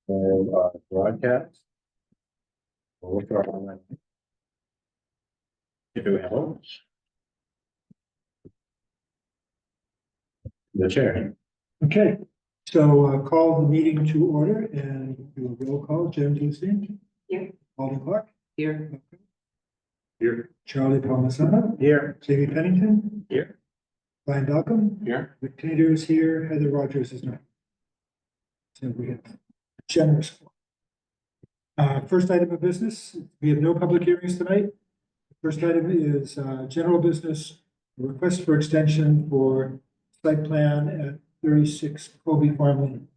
And broadcast. We'll look for our online. If we have one. The chair. Okay, so call the meeting to order and do a roll call. Jen Lucy. Here. Alden Clark. Here. Here. Charlie Palmisano. Here. Jamie Pennington. Here. Brian Malcolm. Here. Rick Tater is here. Heather Rogers is not. So we have a generous. First item of business, we have no public hearings tonight. First item is general business, request for extension for site plan at 36 Colby Farm Lane.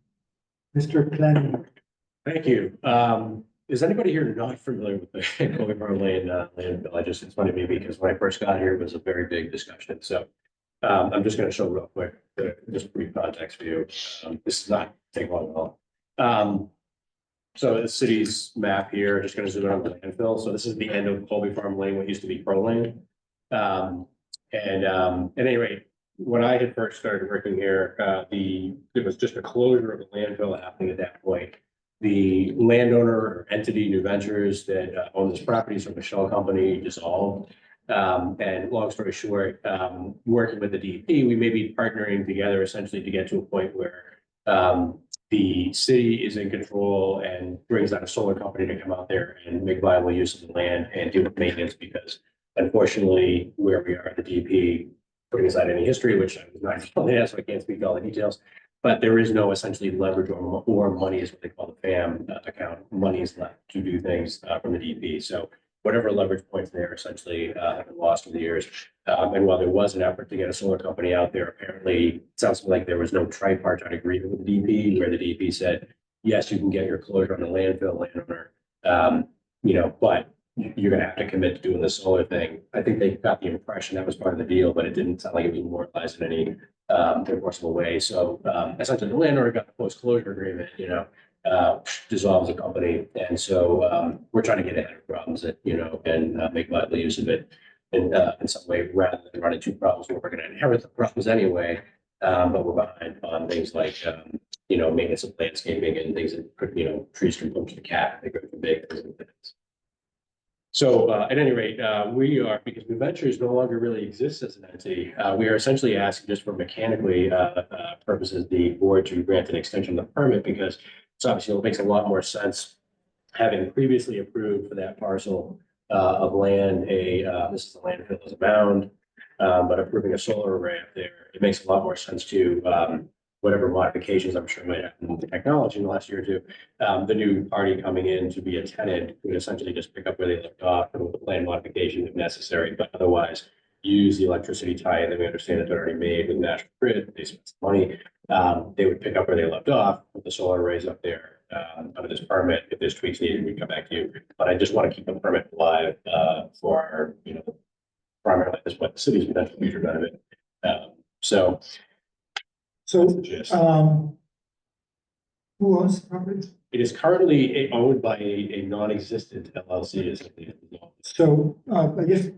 Mr. Planning. Thank you. Is anybody here not familiar with the Colby Farm Lane landfill? It's funny to me because when I first got here, it was a very big discussion. So I'm just going to show real quick, just brief context for you. This is not taking long at all. So the city's map here, just going to zoom in on the landfill. So this is the end of Colby Farm Lane, what used to be Pearl Lane. At any rate, when I had first started working here, it was just a closure of the landfill happening at that point. The landowner or entity, New Ventures, that owned this property, from a shell company, dissolved. And long story short, working with the DEP, we may be partnering together essentially to get to a point where the city is in control and brings out a solar company to come out there and make viable use of the land and deal with maintenance, because unfortunately, where we are at the DEP, putting aside any history, which I was not involved in, so I can't speak to all the details, but there is no essentially leverage or money is what they call the FAM account. Money is left to do things from the DEP. So whatever leverage points there essentially have been lost over the years. And while there was an effort to get a solar company out there, apparently it sounds like there was no tripartite agreement with the DEP, where the DEP said, yes, you can get your closure on the landfill landowner, but you're going to have to commit to doing the solar thing. I think they got the impression that was part of the deal, but it didn't sound like it was memorialized in any enforceable way. So essentially the landowner got the post-closure agreement, dissolves the company. And so we're trying to get ahead of problems that, and make viable use of it in some way, rather than running two problems where we're going to inherit the problems anyway. But we're behind on things like, maintenance of landscaping and things that could, trees can punch the cat, they go too big, things like that. So at any rate, we are, because New Ventures no longer really exists as an entity, we are essentially asking just for mechanically purposes, the board to grant an extension of the permit, because it's obviously, it makes a lot more sense having previously approved for that parcel of land, this is the landfill as a bound, but approving a solar array up there, it makes a lot more sense to whatever modifications I'm sure might happen with the technology in the last year or two, the new party coming in to be a tenant would essentially just pick up where they left off and with the plan modification if necessary, but otherwise use the electricity tie-in that we understand that they're already made with National Grid. They spent some money. They would pick up where they left off with the solar arrays up there under this permit. If there's tweaks needed, we come back to you. But I just want to keep the permit alive for our, primarily at this point, the city's potential future benefit. So Who owns the property? it is currently owned by a non-existent LLC. So I guess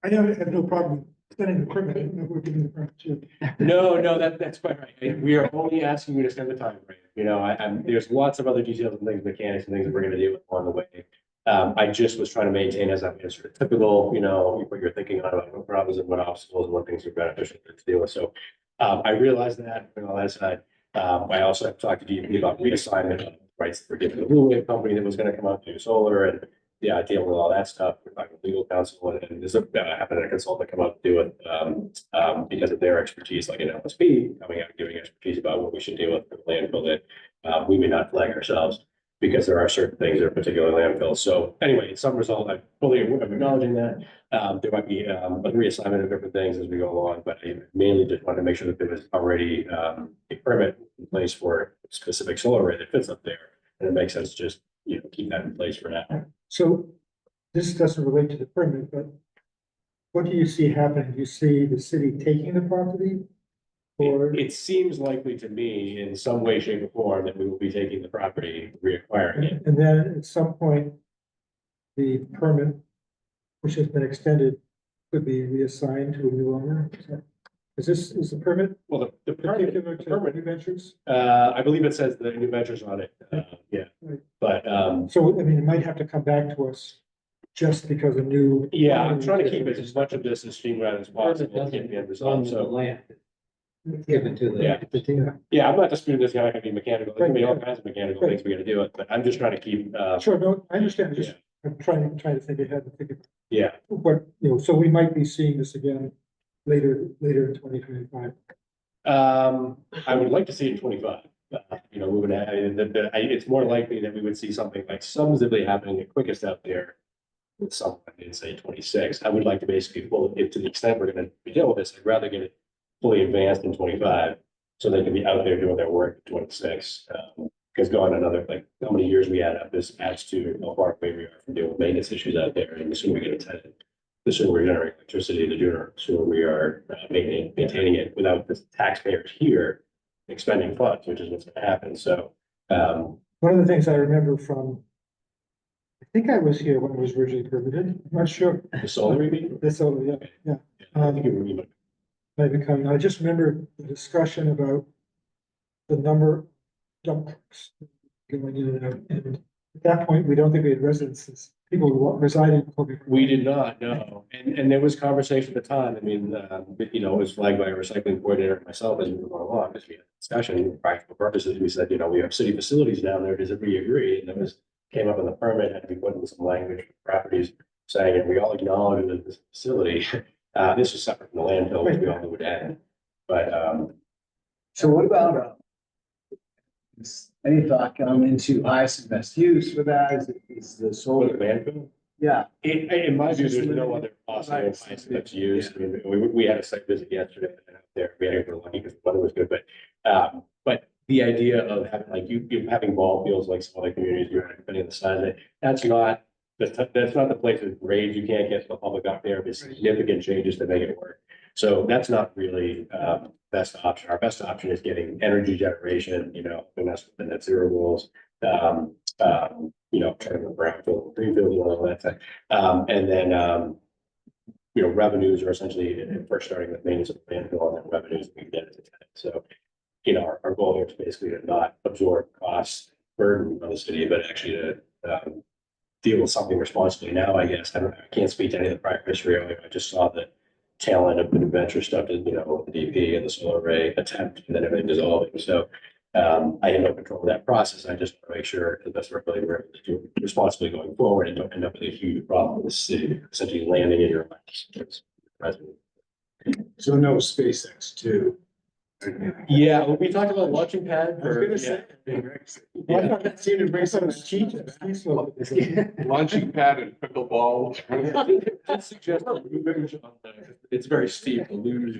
I have no problem extending the permit. I don't know if we're giving the permit to. No, that's quite right. We are only asking you to spend the time, right? There's lots of other details and things, mechanics and things that we're gonna deal with along the way. I just was trying to maintain as I'm sort of typical, what you're thinking on about what problems and what obstacles and what things are beneficial to deal with. So I realized that on that side. I also have talked to DEP about reassignment of rights that were given to the blue wave company that was going to come out to do solar and dealing with all that stuff. We're talking with legal counsel and there's happened a consultant come out to do it because of their expertise, like an LSP coming out and giving expertise about what we should deal with the landfill that we may not flag ourselves, because there are certain things that are particular landfills. So anyway, in some result, I'm fully acknowledging that. There might be a reassignment of different things as we go along, but I mainly just wanted to make sure that there was already a permit in place for a specific solar array that fits up there. And it makes sense to just, keep that in place for now. So this doesn't relate to the permit, but what do you see happening? Do you see the city taking the property? Or It seems likely to me in some way, shape or form that we will be taking the property, reacquiring it. and then at some point, the permit, which has been extended, could be reassigned to a new owner? Is the permit Well, the permit, particular the to permit, New Ventures? I believe it says the New Ventures on it, yeah, Right. but, So, I mean, it might have to come back to us just because a new. yeah, I'm trying to keep as much of this as streamlined as possible to get the end result, so. Land. Given to Yeah. the team. Yeah, I'm not disputing this guy can be mechanical, there's gonna be all Right. kinds of mechanical Right. things we gotta do it, but I'm just trying to keep, Sure, no, I understand, just, Yeah. I'm trying to think ahead, and think of yeah. what, so we might be seeing this again later in 2025. I would like to see it in 25. We would have, it's more likely that we would see something like substantively happening the quickest out there. With something in say 26. I would like to basically pull it to the extent we're gonna be dealing with this, I'd rather get it fully advanced in 25. So they can be out there doing their work in 26. Because going another, like, how many years we add up, this adds to how far away we are from dealing with maintenance issues out there, and the sooner we get a tenant. The sooner we generate electricity, the sooner we are maintaining it without the taxpayers here expending funds, which is what's gonna happen, so. One of the things I remember from, I think I was here when it was originally permitted, I'm not sure. The solar, you mean? This, yeah. I think it would be, I just remember the discussion about the number of dump trucks going in and out, and at that point, we don't think we had residences, people who residing in Colby. we did not, no, and there was conversation at the time, I mean, it was flagged by a recycling coordinator and myself as we were going along, because we had a discussion, practical purposes, we said, we have city facilities down there, does everybody agree? And it was, came up in the permit, had to be put in some language for properties saying, and we all acknowledge that this facility, this is separate from the landfill, which we all knew would add. But, So what about, any thought come into highest and best use for that? Is the for the solar, landfill, yeah, in my view, there's no other possible place that's used. I mean, we had a site visit yesterday out there. We had to lucky because the weather was good, but the idea of having like you having ball fields like some other communities, you're putting on the side of it, that's not the place with grades. You can't get the public up there. There's significant changes to make it work. So that's not really best option. Our best option is getting energy generation, and that's the net zero goals. Turning the brownfield, greenfield, and all that stuff. And then, revenues are essentially first starting with maintenance of the landfill, and then revenues we can get as a tenant. So, our goal here is basically to not absorb costs burden on the city, but actually to deal with something responsibly now, I guess. I can't speak to any of the prior history. I just saw the tail end of the New Venture stuff, with the DP and the solar array attempt, and then everything dissolving. So I have no control of that process. I just want to make sure that that's what we're able to do responsibly going forward and don't end up with a huge problem with the city essentially landing in your laps. so no SpaceX too. Yeah, we talked about launching pad. I was gonna say. Yeah. That seemed to bring some cheat. Launching pad and pickleball. Just suggest a luge on it's very steep, the luge,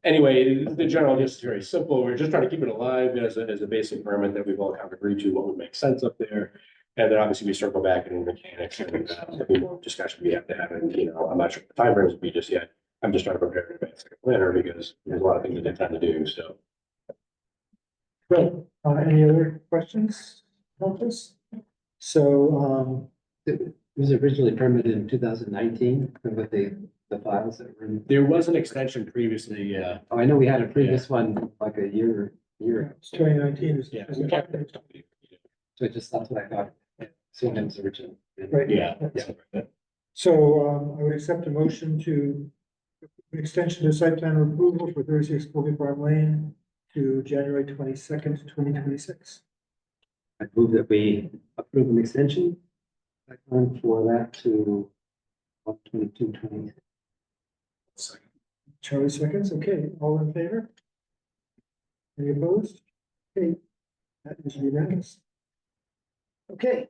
Anyway, the general gist is very simple. We're just trying to keep it alive as a basic permit that we've all kind of agreed to what would make sense up there. And then obviously we circle back in mechanics and there'll be more discussion we have to have. And, I'm not sure what the timeframes will be just yet. I'm just trying to prepare an advance planner because there's a lot of things that they tend to do, so. Great, any other questions about this? So, It was originally permitted in 2019, with the files that were in. There was an extension previously, yeah. Oh, I know we had a previous one like a year. 2019 is. Yeah. So it just, that's what I thought. Seeing it was original. Right. Yeah. So, I would accept a motion to an extension to site plan approval for 36 Colby Farm Lane to January 22nd, 2026. I move that we approve an extension. For that to 1/22/20. Charlie seconds, okay, all in favor? Any opposed? Okay, that is unanimous. Okay.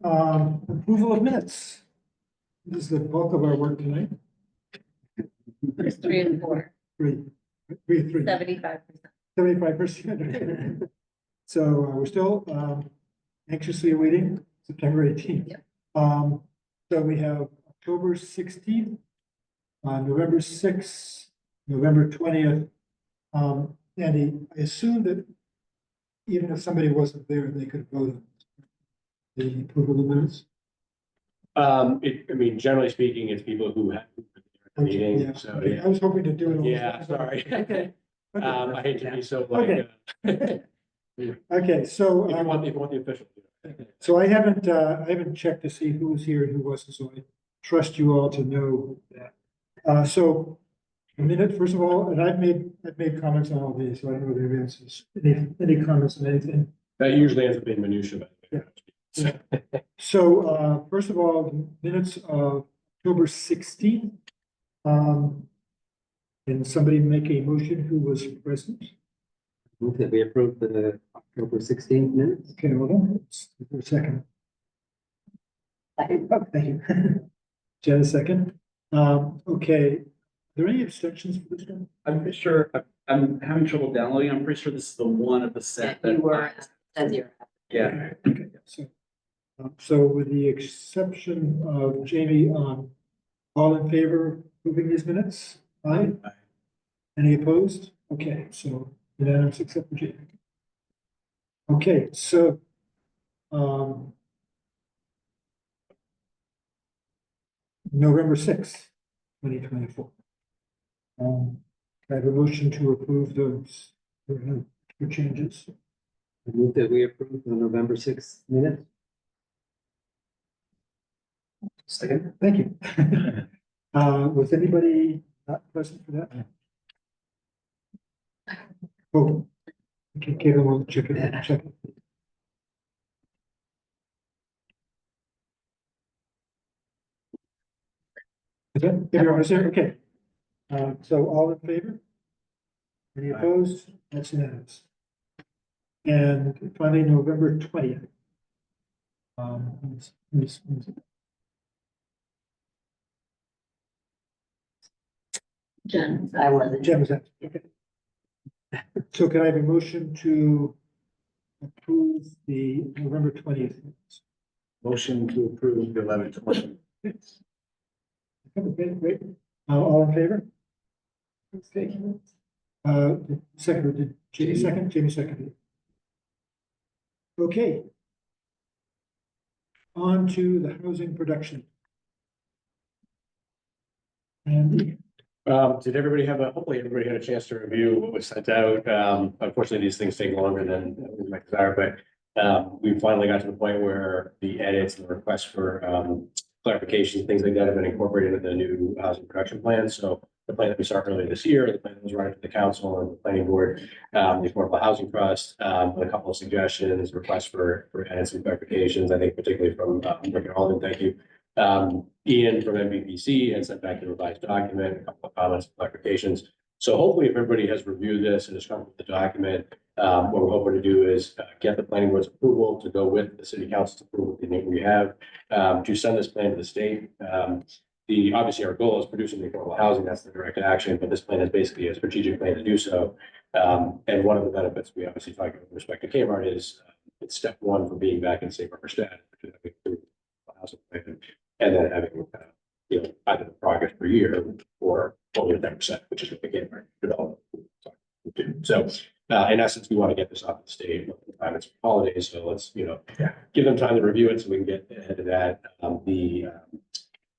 Approval of minutes. This is the bulk of our work tonight. There's 3 and 4, Three. 75%. 75%. So we're still anxiously awaiting September 18th. Yep. So we have October 16th, November 6th, November 20th. Andy, I assume that even if somebody wasn't there, they could vote on the approval of the minutes. Generally speaking, it's people who have meeting, so, okay. I yeah. was hoping to do it. all. Yeah, sorry. Okay. Okay. I hate to be so like, Okay. Okay, so, if you want the official. so I haven't checked to see who was here and who wasn't, so I trust you all to know that. So, a minute, first of all, and I've made comments on all these, so I don't know the answers. Any comments on anything? That usually ends up being minutia, but. Yeah. So, first of all, minutes of October 16th. Can somebody make a motion who was present? Move that we approve the October 16th minutes. Okay, hold on, is there a second? Oh, thank you. Jen, a second. Okay, are there any abstentions for this one? I'm pretty sure, I'm having trouble downloading. I'm pretty sure this is the one of the set that. You were, says you're. Yeah. Okay, so with the exception of Jamie, all in favor of approving these minutes? Aye. Any opposed? Okay, so unanimous except for Jamie. Okay, so, November 6th, 2024. I have a motion to approve those, for changes. I move that we approve the November 6th minutes. Second. Thank you. Was anybody not present for that? Oh, okay, Kevin will check it, check it. Is that, everyone is there? Okay. So all in favor? Any opposed? That's unanimous. And finally, November 20th. Jen, I wasn't. Jen was that, okay. So can I have a motion to approve the November 20th? Motion to approve the 11/20. Okay, great. All in favor? Okay. Second, did Jamie second? Jamie seconded. Okay. On to the housing production. Andy, Did everybody hopefully everybody had a chance to review what was sent out. Unfortunately, these things take longer than we might desire, but we finally got to the point where the edits and the requests for clarifications, things like that have been incorporated into the new housing production plan. So the plan that we started earlier this year, the plan that was right to the council and the planning board, the Affordable Housing Trust, with a couple of suggestions, requests for edits and clarifications, I think particularly from Rick and Alden, thank you. Ian from MVPC had sent back a revised document, a couple of comments and clarifications. So hopefully if everybody has reviewed this and is comfortable with the document, what we're hoping to do is get the planning board's approval to go with the city council's approval that we have, to send this plan to the state. Obviously our goal is producing the affordable housing, that's the direct action, but this plan is basically a strategic plan to do so. And one of the benefits we obviously talk about with respect to Kmart is it's step one for being back in safe harbor status, which is having a housing plan, and then having either the progress per year or only 10%, which is what the Kmart development. So in essence, we want to get this off the state. Time it's holidays, so let's give them time to review it so we can get ahead of that. The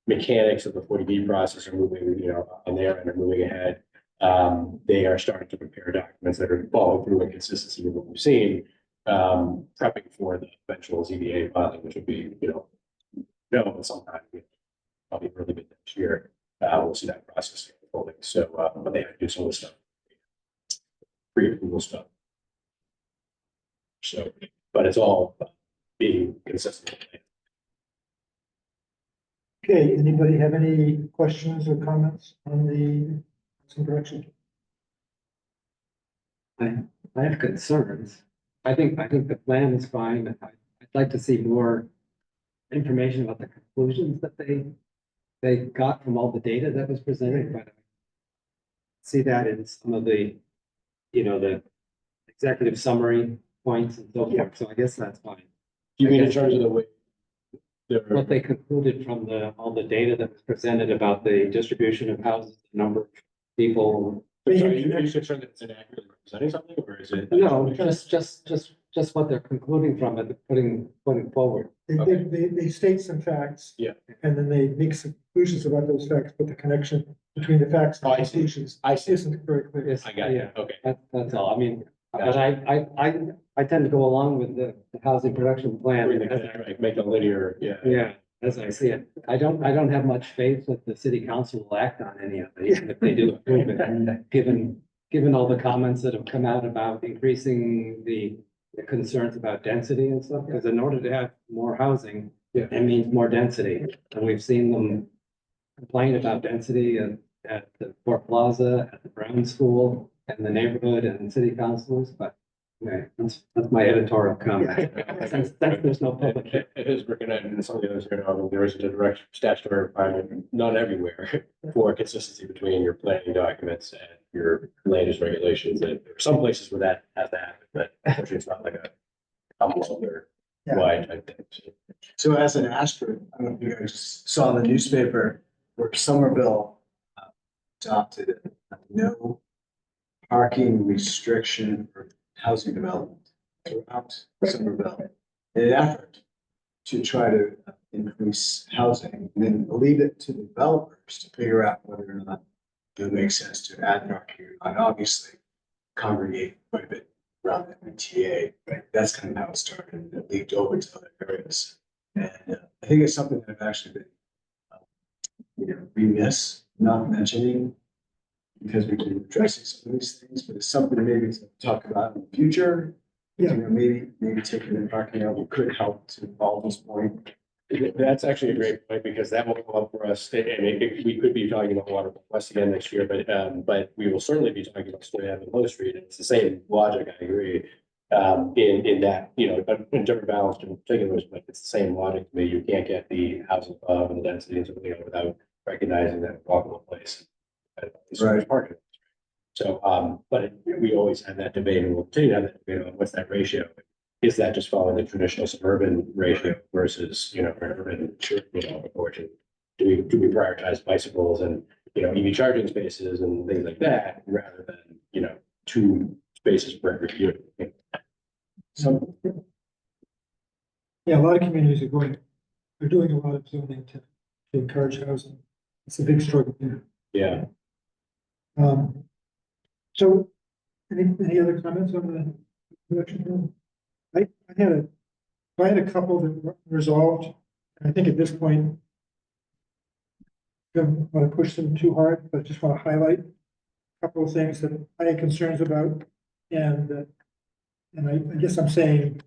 mechanics of the 40B process are moving, on their end are moving ahead. They are starting to prepare documents that are following through in consistency with what we've seen, prepping for the eventual ZBA filing, which would be, sometime probably early mid next year. We'll see that process unfolding. So, but they have to do some of the stuff, pre-approval stuff. So, but it's all being consistent. okay, anybody have any questions or comments on the housing production? I have concerns. I think the plan is fine. I'd like to see more information about the conclusions that they got from all the data that was presented, but I see that in some of the, the executive summary points and so forth. So I guess that's fine. You mean in terms of the way? What they concluded from all the data that was presented about the distribution of houses, the number of people. Are you concerned that it's inaccurately representing something, or is it? No, just just what they're concluding from it, putting forward. They state some facts. Yeah. And then they make some conclusions about those facts, but the connection between the facts and Oh, the I see. conclusions I see. isn't very clear. Yes, I got yeah. it. Okay. That's all. I mean, but I tend to go along with the housing production plan. Right, make a linear, yeah. Yeah, as I see it. I don't have much faith that the city council will act on any of it, even if they do approve it. Given all the comments that have come out about increasing the concerns about density and stuff, because in order to have more housing, Yeah. it means more density. And we've seen them complain about density at the Port Plaza, at the Brown School, and the neighborhood and city councils, but okay, that's my editorial comment. Since there's no public. It is recognized in some of the others here, there isn't a direct statutory requirement, not everywhere, for consistency between your planning documents and your land use regulations. And there are some places where that has to happen, but unfortunately, it's not like a or wide type thing. So as an asterisk, I don't know if you guys saw in the newspaper where Somerville adopted a no parking restriction for housing development throughout Somerville in an effort to try to increase housing, and then leave it to the developers to figure out whether or not it makes sense to add parking or not. Obviously, congregate quite a bit around the MTA, but that's kind of how it started, and it leaked over to other areas. And I think it's something that I've actually been, remiss not mentioning, because we've been addressing some of these things, but it's something maybe to talk about in the future. Yeah. Maybe taking the parking out could help to Alden's point. That's actually a great point, because that will come up for us, and we could be talking about Water West again next year, but we will certainly be talking about Stony Avenue Low Street, and it's the same logic, I agree. In that, but in different balance in particulars, but it's the same logic to me. You can't get the housing above and the density and something without recognizing that walkable place. Right. Parking. So, but we always have that debate, and we'll continue to have that debate on what's that ratio? Is that just following the traditional suburban ratio versus, urban, proportion? Do we prioritize bicycles and, EV charging spaces and things like that, rather than, 2 spaces per every unit? Yeah, a lot of communities are doing a lot of zoning to encourage housing. It's a big struggle here. Yeah. So, any other comments on the production plan? I had a couple that were resolved, and I think at this point, don't want to push them too hard, but I just want to highlight a couple of things that I had concerns about, and I guess I'm saying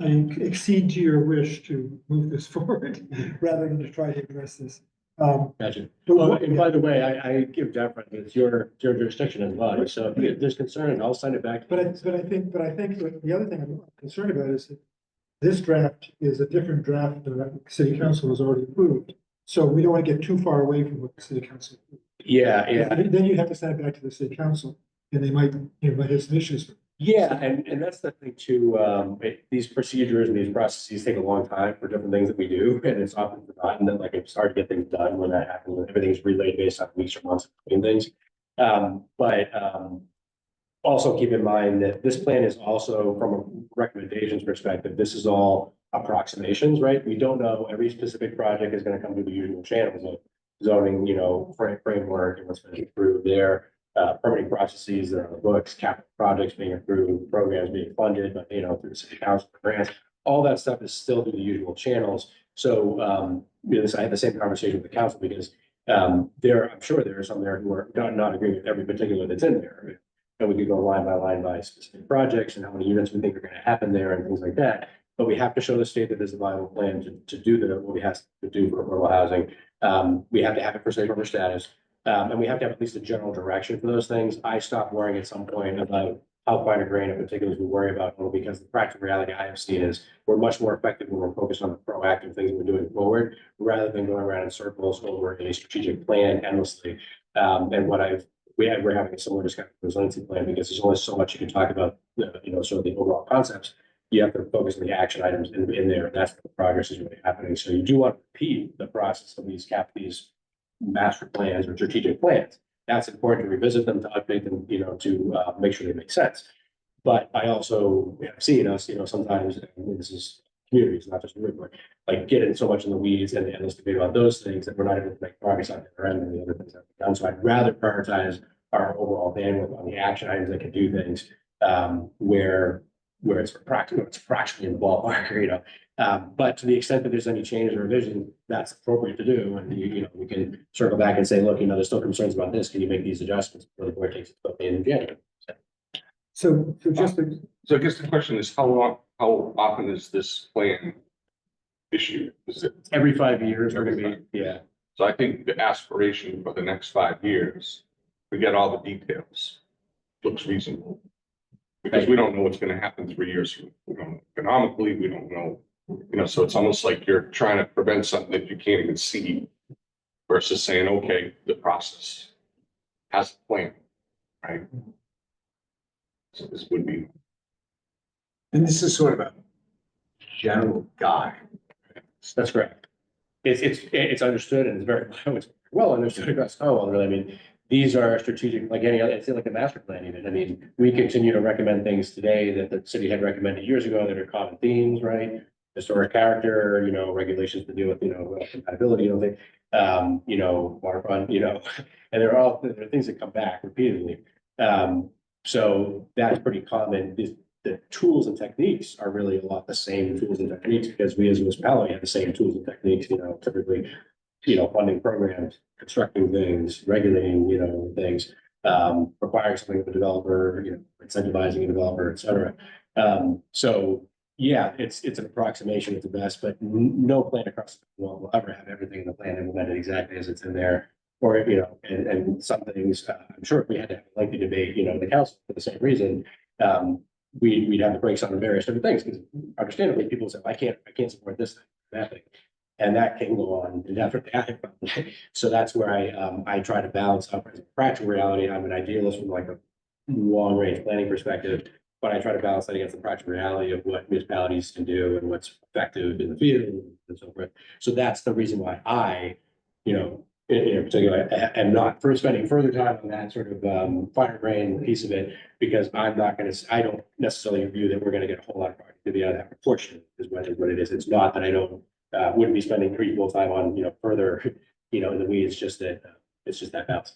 I accede to your wish to move this forward rather than to try to address this. Gotcha. But Oh, what- and by the way, I give deference, it's your jurisdiction as well, so if there's concern, I'll send it back. But I think that the other thing I'm concerned about is that this draft is a different draft than the city council has already approved. So we don't want to get too far away from what the city council. Yeah. Then you have to send it back to the city council, and they might have some issues. Yeah, and that's the thing too, these procedures and these processes take a long time for different things that we do, and it's often forgotten that it's hard to get things done when that happens, when everything's relayed based on weeks or months between things. But also keep in mind that this plan is also, from a recommendations perspective, this is all approximations, right? We don't know every specific project is gonna come through the usual channels of zoning, framework and what's been approved there. Permitting processes that are on the books, capital projects being approved, programs being funded, but through the city council grants, all that stuff is still through the usual channels. So, I had the same conversation with the council, because I'm sure there are some there who are not agreeing with every particular that's in there. And we could go line by specific projects and how many units we think are going to happen there and things like that. But we have to show the state that there's a viable plan to do what we have to do for affordable housing. We have to have it for safe harbor status. And we have to have at least a general direction for those things. I stopped worrying at some point about how fine a grain of particulars we worry about, because the practical reality I have seen is we're much more effective when we're focused on the proactive things we're doing forward, rather than going around in circles over a strategic plan endlessly. And we're having a similar discussion with the resiliency plan, because there's only so much you can talk about, sort of the overall concepts. You have to focus on the action items in there, and that's where the progress is really happening. So you do want to repeat the process of these master plans or strategic plans. That's important to revisit them, to update them, to make sure they make sense. But I also have seen us, sometimes, and this is communities, not just Newburyport, like getting so much in the weeds and let's debate about those things that we're not able to make progress on the other end and the other things that we've done. So I'd rather prioritize our overall bandwidth on the action items that can do things, where it's practically in the ballpark, but to the extent that there's any changes or revision, that's appropriate to do. And, we can circle back and say, look, there's still concerns about this. Can you make these adjustments before the board takes it up in January? So just to So I guess the question is, how often is this plan issued? Is it, Every 5 years, we're gonna be, yeah. so I think the aspiration for the next 5 years, we get all the details, looks reasonable. Because we don't know what's gonna happen 3 years from, economically, we don't know. So it's almost like you're trying to prevent something that you can't even see versus saying, okay, the process has a plan, right? So this would be, And this is sort of a general guide. That's correct. It's understood and it's very well understood across Commonwealth, really. I mean, these are strategic, like any other, it's like a master plan even. I mean, we continue to recommend things today that the city had recommended years ago that are common themes, right? Historic character, regulations to deal with, compatibility, waterfront, and there are things that come back repeatedly. So that's pretty common. The tools and techniques are really a lot the same tools and techniques because we as a municipality have the same tools and techniques, typically, funding programs, constructing things, regulating, things, requiring something of a developer, incentivizing a developer, et cetera. So yeah, it's an approximation at the best, but no plan across the world will ever have everything in the plan implemented exactly as it's in there. Or, and some things, I'm sure if we had to have a lengthy debate, the council for the same reason, we'd have the brakes on various different things, because understandably, people say, I can't support this thing, that thing. And that can go on indefinitely. So that's where I try to balance up as a practical reality. I'm an idealist from like a long range planning perspective, but I try to balance that against the practical reality of what municipalities can do and what's effective in the field and so forth. So that's the reason why I, in particular, am not for spending further time on that sort of fire brain piece of it, because I don't necessarily view that we're gonna get a whole lot of productivity out of that proportion is what it is. It's not that I wouldn't be spending equal time on, further, in the weeds, just that, it's just that balance.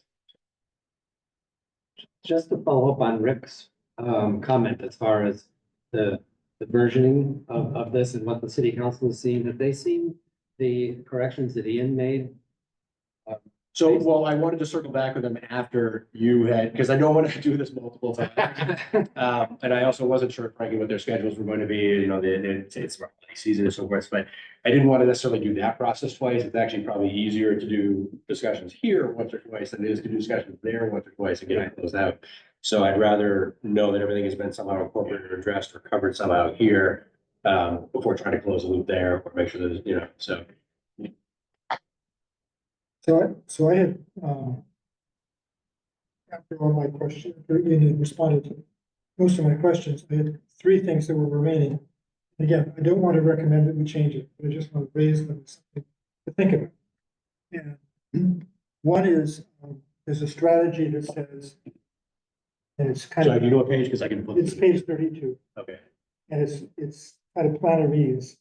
Just to follow up on Rick's comment as far as the versioning of this and what the city council has seen, have they seen the corrections that Ian made? So, well, I wanted to circle back with them after you had, because I don't want to do this multiple times. And I also wasn't sure, frankly, what their schedules were going to be, it's holiday season and so forth, but I didn't want to necessarily do that process twice. It's actually probably easier to do discussions here once or twice than it is to do discussions there once or twice and get it closed out. So I'd rather know that everything has been somehow incorporated or addressed or covered somehow here, before trying to close the loop there or make sure that, so. So I had, after all my questions, Ian had responded to most of my questions, I had 3 things that were remaining. Again, I don't want to recommend that we change it, but I just want to raise them as something to think about. And one is, there's a strategy that says, and it's kind So of, do you know what page? Because I can. flip it's through. page 32, Okay. and it's kind of planarese.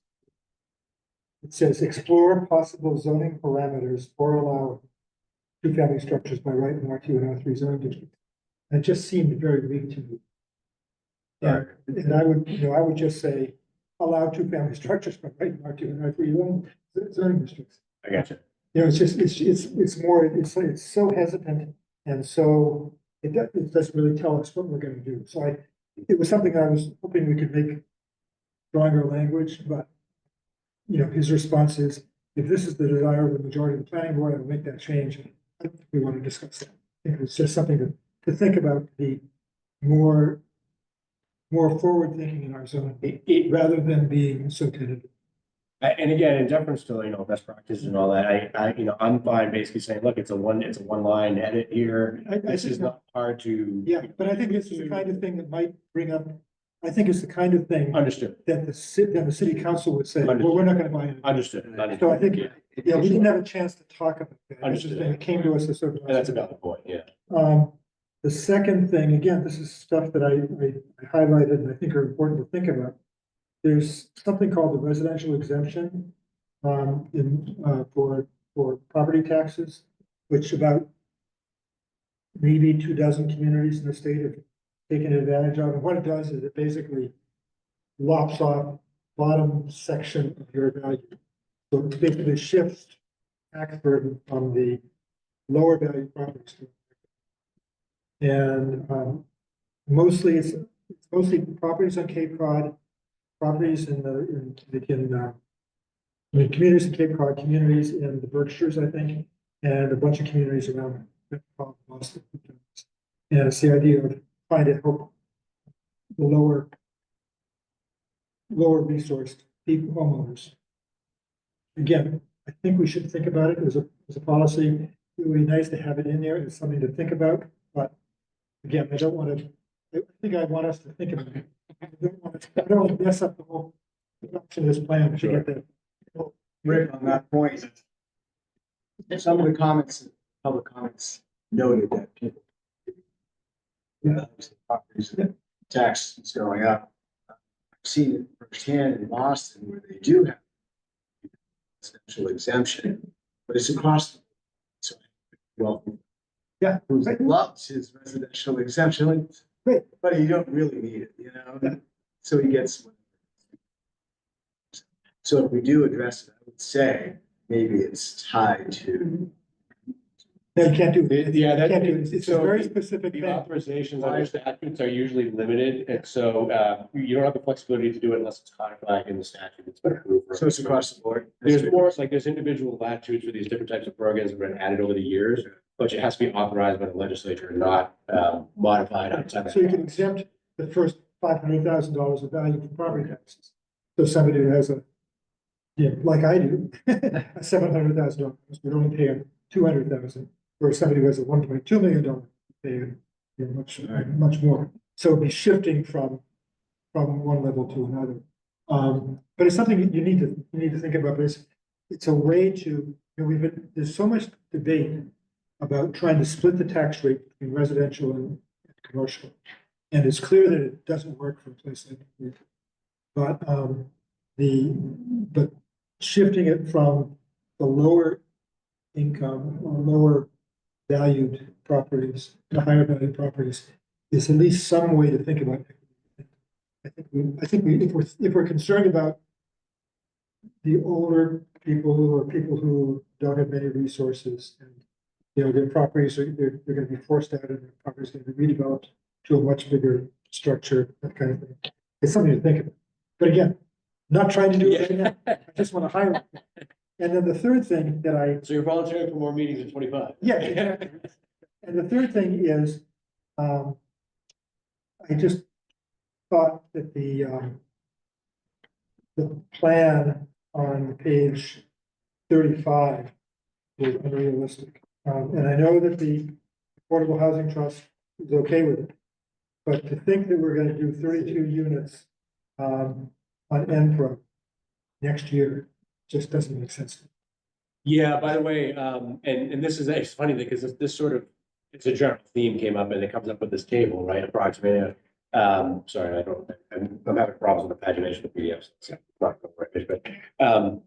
It says, explore possible zoning parameters or allow 2-family structures by right in R2 and R3 zoning districts. And it just seemed very weak to me. And I would just say, allow 2-family structures by right in R2 and R3 zoning districts. I got you. It's more, it's so hesitant, and so it doesn't really tell us what we're gonna do. So it was something I was hoping we could make stronger language, but his response is, if this is the desire of the majority of the planning board, I will make that change. I don't think we want to discuss that. I think it's just something to think about, to be more forward thinking in our zone, rather than being so tentative. And again, in deference to, best practices and all that, I'm fine basically saying, look, it's a one line edit here. This is not hard to. Yeah, but I think this is the kind of thing that might bring up, I think it's the kind of thing Understood, that the city council would say, well, we're not gonna buy it. understood. So I think, Yeah. yeah, we didn't have a chance to talk about that. This is Understood. thing that came to us as sort of. And that's about the point, yeah. The second thing, again, this is stuff that I highlighted and I think are important to think about. There's something called the residential exemption for property taxes, which about maybe 24 communities in the state have taken advantage of. And what it does is it basically lops off bottom section of your value. So it basically shifts tax burden from the lower value properties. And mostly it's mostly properties on Cape Cod, properties in communities in Cape Cod, communities in the Berkshires, I think, and a bunch of communities around Boston. And it's the idea of trying to help the lower resourced people, homeowners. Again, I think we should think about it as a policy. It would be nice to have it in there as something to think about, but again, I think I want us to think about it. I don't want to mess up the whole production of this plan to get that. Rick, on that point, some of the comments, public comments noted that people. Properties tax is going up. I've seen it firsthand in Boston where they do have residential exemption, but it's across. So, well, Yeah, who loves his residential exemption, Right. but you don't really need it, you know? So he gets. So if we do address it, I would say maybe it's tied to. No, you can't do it. Yeah, You can't do it. It's a so very specific The thing. authorizations under statutes are usually limited, and so you don't have the flexibility to do it unless it's codified in the statute. It's been approved. So it's across the board. There's more, like, there's individual latitudes for these different types of programs that have been added over the years, but it has to be authorized by the legislature and not modified outside. So you can exempt the first $500,000 of value from property taxes. So somebody who has like I do, a $700,000, would only pay $200,000, or somebody who has a $1.2 million pay much more. So it'd be shifting from one level to another. But it's something you need to think about. But it's a way to, there's so much debate about trying to split the tax rate between residential and commercial. And it's clear that it doesn't work for a place like New York. But shifting it from the lower income or lower valued properties to higher valued properties is at least some way to think about it. I think if we're concerned about the older people or people who don't have many resources and their properties they're going to be forced out and their properties are going to be redeveloped to a much bigger structure, that kind of thing. It's something to think about. But again, not trying to do it right now. I just want to highlight it. And then the third thing that So you're volunteering for more meetings in 25? yeah, exactly. And the third thing is, I just thought that the plan on page 35 was unrealistic. And I know that the Affordable Housing Trust is okay with it. But to think that we're going to do 32 units on NPRO next year just doesn't make sense. Yeah, by the way, and this is, it's funny because this sort of, it's a general theme came up and it comes up with this table, right, approximately. Sorry, I'm having problems with the pagination of PDFs. It's not going right, but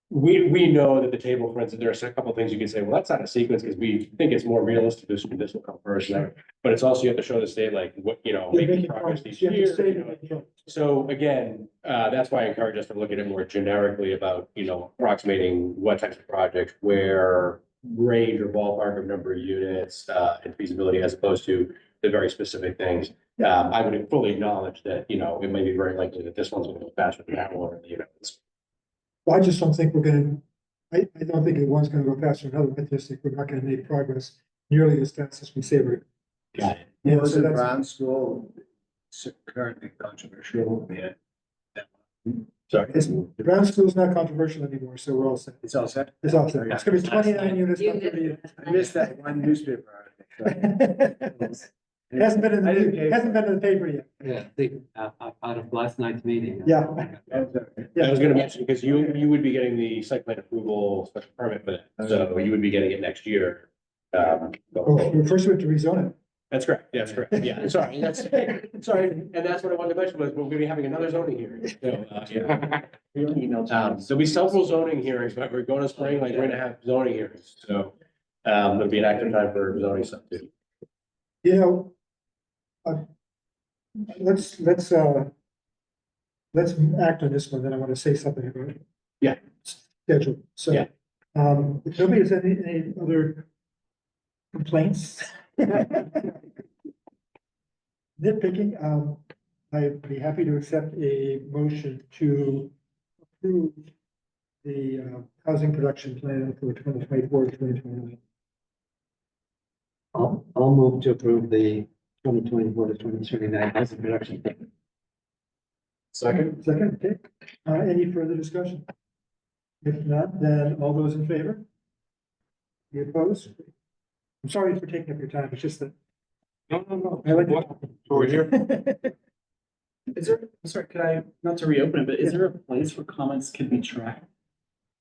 we know that the table, for instance, there are a couple of things you can say, well, that's not a sequence because we think it's more realistic, this will come first, but it's also, you have to show the state, like, what, making progress each year. So again, that's why I encourage us to look at it more generically about, approximating what types of projects, where range or ballpark of number of units, and feasibility, as opposed to the very specific things. I would fully acknowledge that, it may be very likely that this one's going to go faster than that one, Well, I just don't think we're gonna, I don't think one's gonna go faster than another. I just think we're not gonna make progress nearly as fast as we say we're. Got it. Yeah, Was so it that's, Brown School currently controversial? Yeah. Sorry. the Brown School's not controversial anymore, so we're all set. It's all set. It's all set. It's gonna be 29 units, not 30 units. I missed that one newspaper article. It hasn't been in I didn't pay the, hasn't been in the paper yet. Yeah, out of last night's meeting. Yeah. I was gonna mention, because you would be getting the site plan approval special permit for that, so you would be getting it next year. Oh, first we have to rezone it. That's correct. That's correct. Yeah, sorry, sorry. And that's what I wanted to mention was we're gonna be having another zoning hearing. So, yeah. There'll be several zoning hearings, but we're going to spring, like we're gonna have zoning hearings. So, there'll be an active time for zoning stuff too. You know, uh, let's act on this one, then I want to say something about it. Yeah. Schedule, so. Yeah. If nobody has any other complaints? Nitpicking, I'd be happy to accept a motion to approve the housing production plan for 2024-2029. I'll move to approve the 2024 to 2029 housing production plan. Second? Second, okay, any further discussion? If not, then all those in favor? You opposed? I'm sorry for taking up your time, it's just that. No. I like What? So we're here. Is there, I'm sorry, could I, not to reopen it, but is there a place where comments can be tracked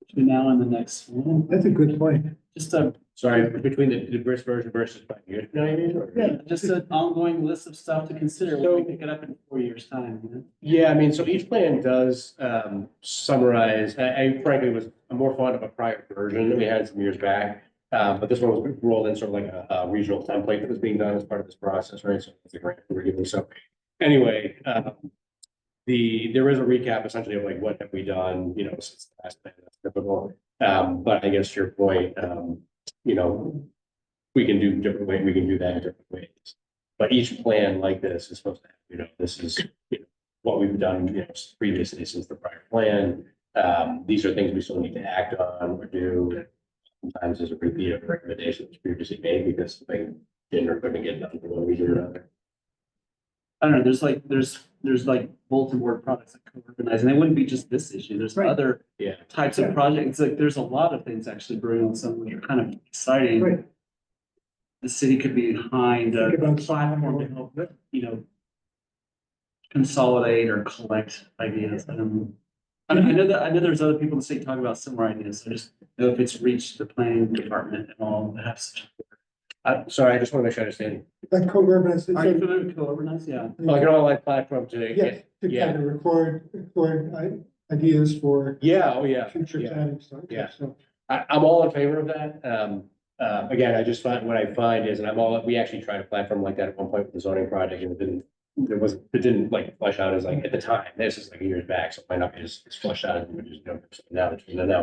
between now and the next one? That's a good point. Just a, Sorry, between the first version versus 5 years. No, you mean, or- Yeah. just an ongoing list of stuff to consider when we pick it up in 4 years' time, you know? Yeah, I mean, so each plan does summarize, I frankly was more fond of a prior version that we had some years back. But this one was rolled in sort of like a regional template that was being done as part of this process, right? So it's a grant we were giving. So anyway, there is a recap essentially of like what have we done, you know, since the last plan, that's typical. But I guess to your point, you know, we can do different ways, we can do that in different ways. But each plan like this is supposed to have, you know, this is, you know, what we've done, you know, previously since the prior plan. These are things we still need to act on or do. Sometimes there's a repeat of recommendations previously made because something didn't or couldn't get done for one reason or another. I don't know, there's like bulletin board products that co-organize, and they wouldn't be just this issue, there's Right. other Yeah. types of projects, like, there's a lot of things actually brewing on some which are kind of exciting. Right. The city could be behind a Think about platform to help, you know, consolidate or collect ideas, I don't know. I know there's other people in the state talking about similar ideas, I just know if it's reached the planning department and all, that have such. Sorry, I just want to make sure I understand. Like co-governance, Are you familiar with co-organize? Yeah. Like an online platform to yes, to yeah. kind of record ideas for Yeah, oh, yeah. future Yeah. planning stuff. Yeah. So, I'm all in favor of that. Again, I just find, what I find is, and we actually tried a platform like that at one point with the zoning project and it didn't like flesh out as like at the time, this is like years back, so it might not be as fleshed out as we would just, you know, now that you know now,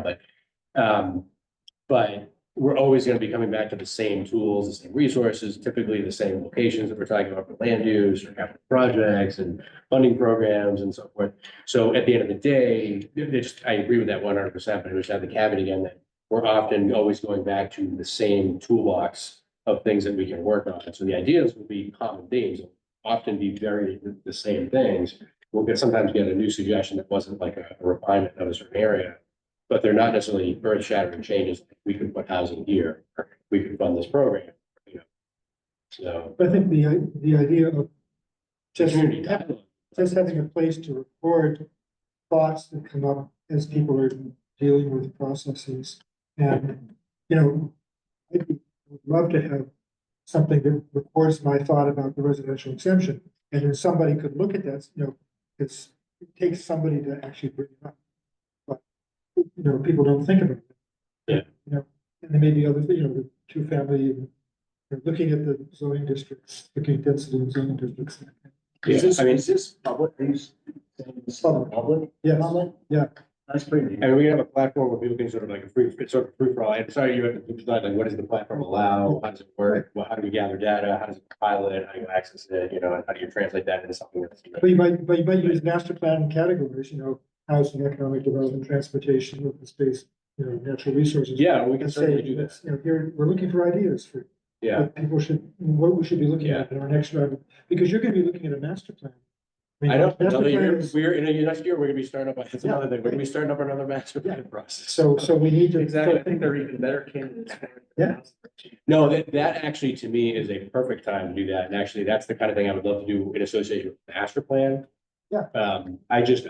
but we're always going to be coming back to the same tools, the same resources, typically the same locations that we're talking about for land use or capital projects and funding programs and so forth. So at the end of the day, I agree with that 100%, but I just have the caveat again that we're often always going back to the same toolbox of things that we can work on. So the ideas will be common themes, often be very the same things. We'll sometimes get a new suggestion that wasn't like a refinement of a certain area, but they're not necessarily earth shattering changes. We could put housing here, or we could fund this program, you know. So. but I think the idea of just Community. having a place to record thoughts that come up as people are dealing with processes. And, you know, I would love to have something that records my thought about the residential exemption. And then somebody could look at that, you know, it takes somebody to actually bring it up. But, you know, people don't think about it. Yeah. You know, and there may be other, you know, the two family, looking at the zoning districts, looking at density of zoning districts. Is this public? Are you saying this is public? Yes, Public? yeah. That's pretty neat. And we have a platform where people can sort of like it's sort of free for all. I'm sorry, you have to decide like, what does the platform allow? How does it work? How do we gather data? How does it compile it? How do you access it? You know, and how do you translate that into something that's. But you might use master plan categories, you know, housing, economic development, transportation, open space, you know, natural resources. Yeah, we can And certainly say, do that. let's, you know, here, we're looking for ideas for Yeah, what people should, what we should be looking at in our next round, because you're gonna be looking at a master plan. I know. Master Another plan year, is- we're in a next year, we're gonna be starting up, that's Yeah. another thing, we're gonna be starting up another master plan process. So we need to. Exactly, I think they're even better candidates. Yeah. No, that actually to me is a perfect time to do that. And actually, that's the kind of thing I would love to do in association with the master plan. Yeah. I guess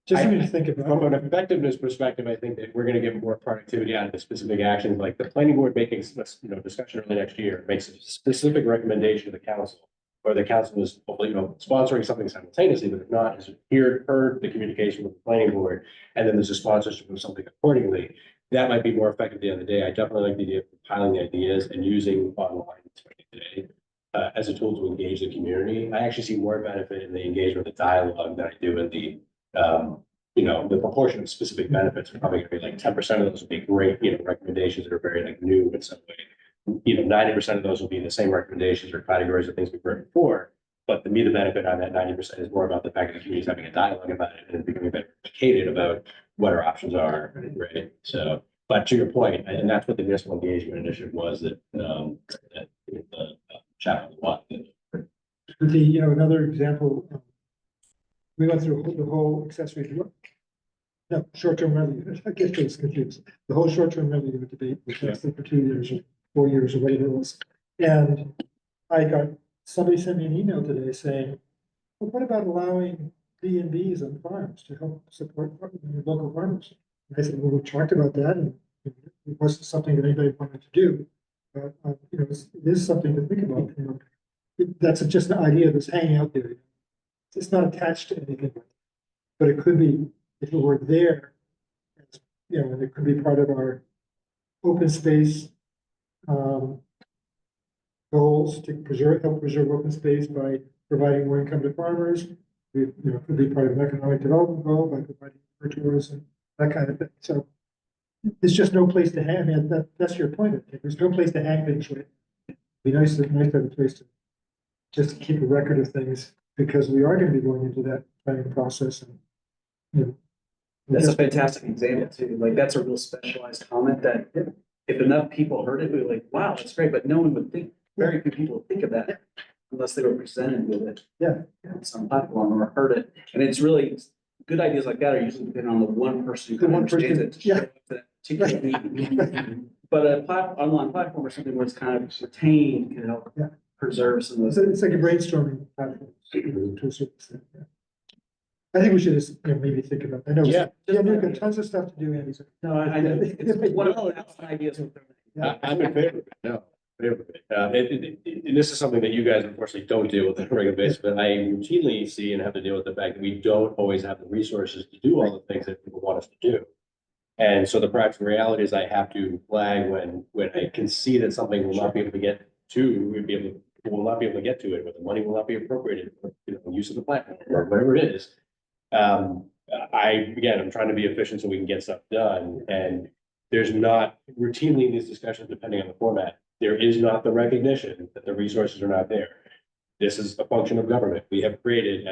Just something to think about. From an effectiveness perspective, I think that we're gonna get more productivity out of the specific actions, like the planning board making, discussion early next year, makes a specific recommendation to the council. Or the council is, hopefully, sponsoring something simultaneously, but if not, has heard the communication with the planning board, and then there's a sponsorship of something accordingly. That might be more effective at the end of the day. I definitely like the idea of compiling the ideas and using online, especially today, as a tool to engage the community. I actually see more benefit in the engagement, the dialogue than I do in the, the proportion of specific benefits are probably gonna be like 10% of those would be great, recommendations that are very like new in some way. 90% of those will be the same recommendations or categories of things we've heard before. But to me, the benefit on that 90% is more about the fact that the community is having a dialogue about it and becoming better educated about what our options are, right? So, but to your point, and that's what the municipal engagement initiative was that, chapter one. Another example, we went through the whole accessory. No, short-term rental, I get those confused. The whole short-term rental unit debate, which lasted for 2 years or 4 years or whatever it was. And somebody sent me an email today saying, well, what about allowing B&Bs on farms to help support local farmers? And I said, well, we talked about that and it wasn't something that anybody wanted to do. But, it is something to think about. That's just an idea that's hanging out there. It's not attached to anything, but it could be, if it were there, and it could be part of our open space goals to help preserve open space by providing more income to farmers. It could be part of an economic development goal by providing for tourism, that kind of thing. So there's just no place to hang. I mean, that's your point. I think. There's no place to hang things. Right? It'd be nice to have a place to just keep a record of things, because we are going to be going into that planning process. And That's a fantastic example too. Like, that's a real specialized comment that if enough people heard it, we'd be like, wow, that's great. But no one would think, very few people would think of that unless they were presented with it. On some platform or heard it. And it's really, good ideas like that are usually depending on the one person who understands it to show up for that particular meeting. But online platform or something where it's kind of retained can help preserve some of those. It's like a brainstorming platform to a certain extent. I think we should just maybe think about. I know. We've got tons of stuff to do, Andy. So. No, I know. It's one of the ideas. I'm in favor of it. No, favor of it. And this is something that you guys unfortunately don't deal with on a regular basis, but I routinely see and have to deal with the fact that we don't always have the resources to do all the things that people want us to do. And so the practical reality is I have to flag when I can see that something will not be able to get to, will not be able to get to it, but the money will not be appropriated for use of the platform or whatever it is. I'm trying to be efficient so we can get stuff done. And there's not routinely in these discussions, depending on the format, there is not the recognition that the resources are not there. This is a function of government. We have created